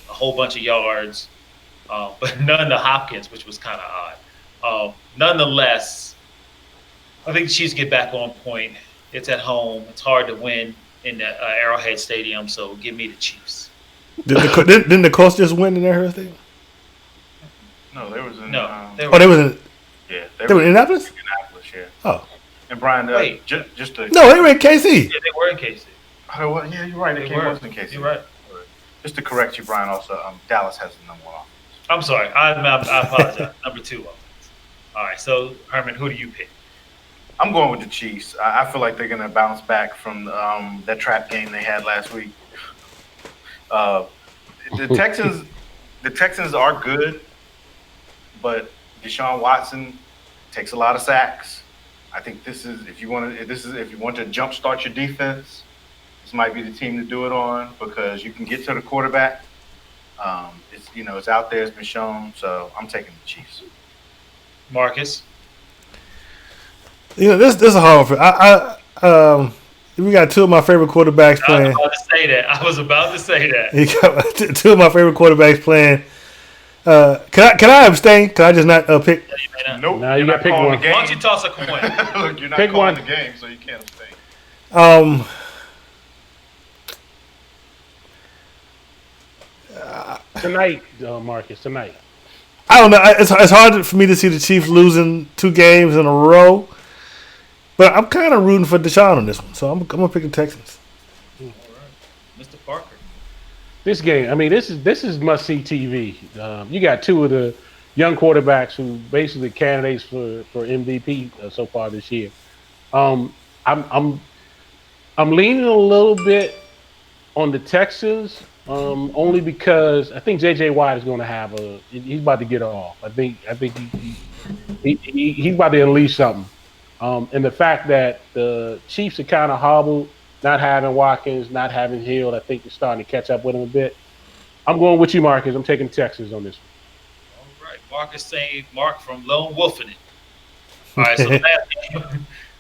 Speaker 3: a whole bunch of yards, but none to Hopkins, which was kind of odd. Nonetheless, I think the Chiefs get back on point. It's at home. It's hard to win in the Arrowhead Stadium, so give me the Chiefs.
Speaker 1: Didn't the Colts just win in Arrowhead Stadium?
Speaker 4: No, they was in.
Speaker 1: They were in.
Speaker 4: Yeah,
Speaker 1: they were in Indianapolis.
Speaker 4: Indianapolis, yeah.
Speaker 1: Oh.
Speaker 4: And Brian,
Speaker 3: Wait.
Speaker 4: just to.
Speaker 1: No, they were in KC.
Speaker 3: Yeah, they were in KC.
Speaker 4: Oh, well, yeah, you're right. They was in KC.
Speaker 3: You're right.
Speaker 4: Just to correct you, Brian. Also, Dallas has the number 1 offense.
Speaker 3: I'm sorry. I apologize. Number 2 offense. All right. So Herman, who do you pick?
Speaker 4: I'm going with the Chiefs. I feel like they're going to bounce back from that trap game they had last week. The Texans are good, but Deshaun Watson takes a lot of sacks. I think if you want to jumpstart your defense, this might be the team to do it on because you can get to the quarterback. It's out there. It's been shown. So I'm taking the Chiefs.
Speaker 3: Marcus.
Speaker 1: This is a hard one. We got 2 of my favorite quarterbacks playing.
Speaker 3: I was about to say that.
Speaker 1: You got 2 of my favorite quarterbacks playing. Can I abstain? Can I just not pick?
Speaker 4: Nope.
Speaker 2: Now you got to pick one.
Speaker 3: Why don't you toss a coin?
Speaker 4: Look, you're not
Speaker 2: Pick
Speaker 4: calling
Speaker 2: one.
Speaker 4: the game, so you can't abstain.
Speaker 2: Tonight, Marcus. Tonight.
Speaker 1: I don't know. It's hard for me to see the Chiefs losing 2 games in a row, but I'm kind of rooting for Deshaun on this one, so I'm gonna pick the Texans.
Speaker 3: All right, Mr. Parker.
Speaker 2: This game, I mean, this is must see TV. You got 2 of the young quarterbacks who basically candidates for MVP so far this year. I'm leaning a little bit on the Texans, only because I think J.J. Watt is going to have he's about to get off. I think he's about to unleash something. And the fact that the Chiefs are kind of hobbled, not having Watkins, not having Hill, I think is starting to catch up with him a bit. I'm going with you, Marcus. I'm taking Texans on this one.
Speaker 3: All right. Marcus saved Mark from lone wolfing it. All right, so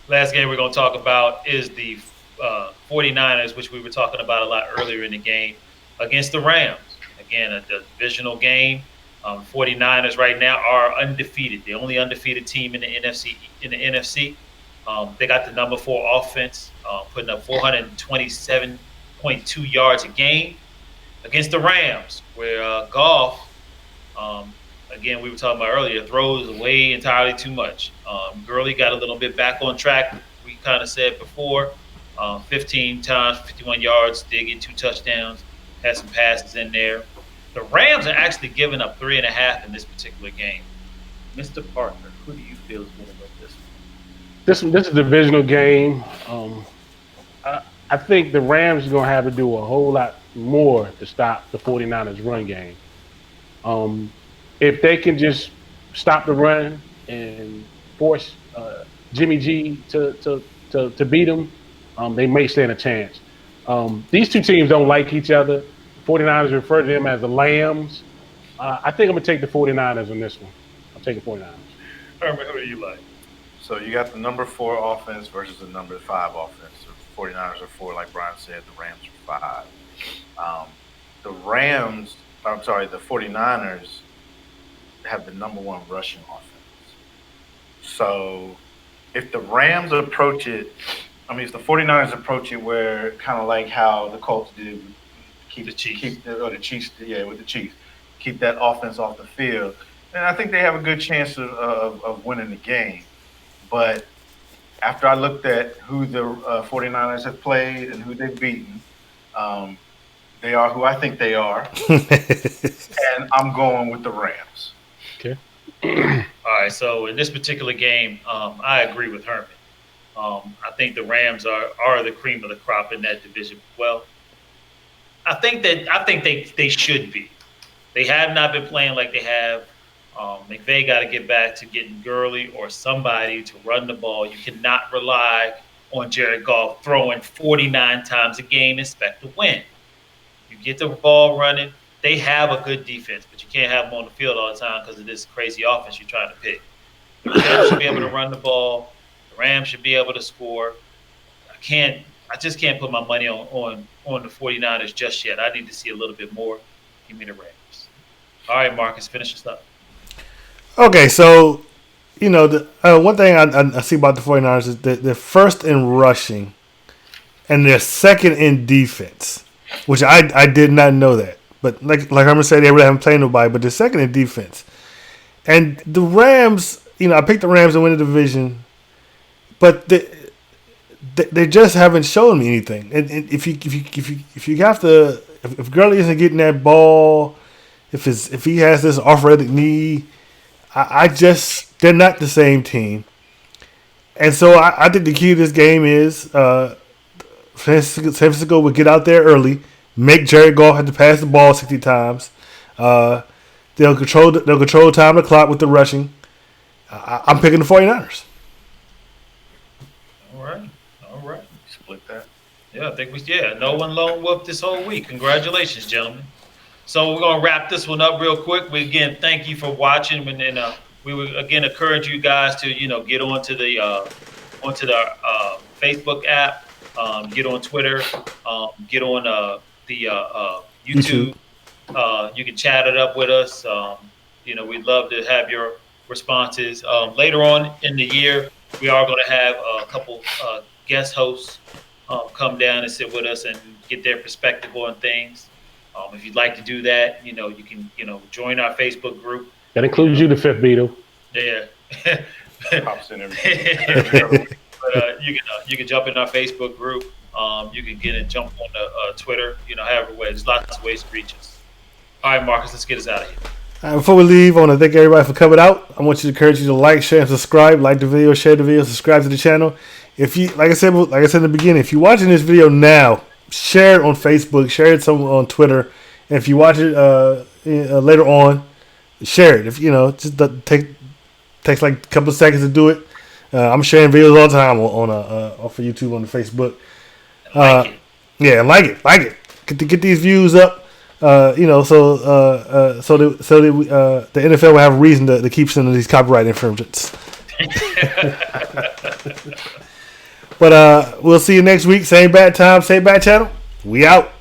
Speaker 3: last game we're going to talk about is the 49ers, which we were talking about a lot earlier in the game, against the Rams. Again, a divisional game. 49ers right now are undefeated. The only undefeated team in the NFC. They got the number 4 offense, putting up 427.2 yards a game against the Rams, where Goff, again, we were talking about earlier, throws away entirely too much. Gurley got a little bit back on track. We kind of said before. 15 times, 51 yards, did get 2 touchdowns, had some passes in there. The Rams are actually giving up 3.5 in this particular game. Mr. Parker, who do you feel is going to win this one?
Speaker 2: This is a divisional game. I think the Rams are going to have to do a whole lot more to stop the 49ers run game. If they can just stop the run and force Jimmy G to beat them, they may stand a chance. These two teams don't like each other. 49ers refer to them as the Lambs. I think I'm going to take the 49ers on this one. I'm taking 49ers.
Speaker 3: Herman, who do you like?
Speaker 4: So you got the number 4 offense versus the number 5 offense. The 49ers are 4, like Brian said. The Rams are 5. The 49ers have the number 1 rushing offense. So if the Rams approach it, if the 49ers approach it where kind of like how the Colts did,
Speaker 3: The Chiefs,
Speaker 4: with the Chiefs, keep that offense off the field, then I think they have a good chance of winning the game. But after I looked at who the 49ers have played and who they've beaten, they are who I think they are. And I'm going with the Rams.
Speaker 2: Okay.
Speaker 3: All right, so in this particular game, I agree with Herman. I think the Rams are the cream of the crop in that division. Well, I think they should be. They have not been playing like they have. McVay got to get back to getting Gurley or somebody to run the ball. You cannot rely on Jared Goff throwing 49 times a game and expect to win. You get the ball running. They have a good defense, but you can't have them on the field all the time because of this crazy offense you're trying to pick. The Rams should be able to run the ball. The Rams should be able to score. I just can't put my money on the 49ers just yet. I need to see a little bit more. Give me the Rams. All right, Marcus, finish us up.
Speaker 1: Okay, so, the one thing I see about the 49ers is that they're first in rushing and they're second in defense, which I did not know that. But like Herman said, they really haven't played nobody, but they're second in defense. And the Rams, I picked the Rams to win the division, but they just haven't shown me anything. And if Gurley isn't getting that ball, if he has this arthritic knee, they're not the same team. And so I think the key to this game is San Francisco will get out there early, make Jared Goff have to pass the ball 60 times. They'll control time of the clock with the rushing. I'm picking the 49ers.
Speaker 3: All right.
Speaker 4: Split that.
Speaker 3: Yeah, I think no one lone wolf this whole week. Congratulations, gentlemen. So we're gonna wrap this one up real quick. We again thank you for watching, and then we would again encourage you guys to get onto the Facebook app, get on Twitter, get on the YouTube. You can chat it up with us. We'd love to have your responses. Later on in the year, we are going to have a couple guest hosts come down and sit with us and get their perspective on things. If you'd like to do that, you can join our Facebook group.
Speaker 2: That includes you, the fifth Beatle.
Speaker 3: Yeah.
Speaker 4: Pops in every
Speaker 3: But you can jump in our Facebook group. You can get and jump on the Twitter. However way. There's lots of ways to reach us. All right, Marcus, let's get us out of here.
Speaker 1: Before we leave, I want to thank everybody for coming out. I want you to encourage you to like, share, and subscribe. Like the video, share the video, subscribe to the channel. If you, like I said in the beginning, if you're watching this video now, share it on Facebook, share it on Twitter, and if you watch it later on, share it. If just takes like a couple of seconds to do it. I'm sharing videos all the time off of YouTube, on the Facebook.
Speaker 3: Like it.
Speaker 1: Yeah, like it. Get these views up. So the NFL will have a reason to keep sending these copyright infringements. But we'll see you next week. Same bad time, same bad channel. We out.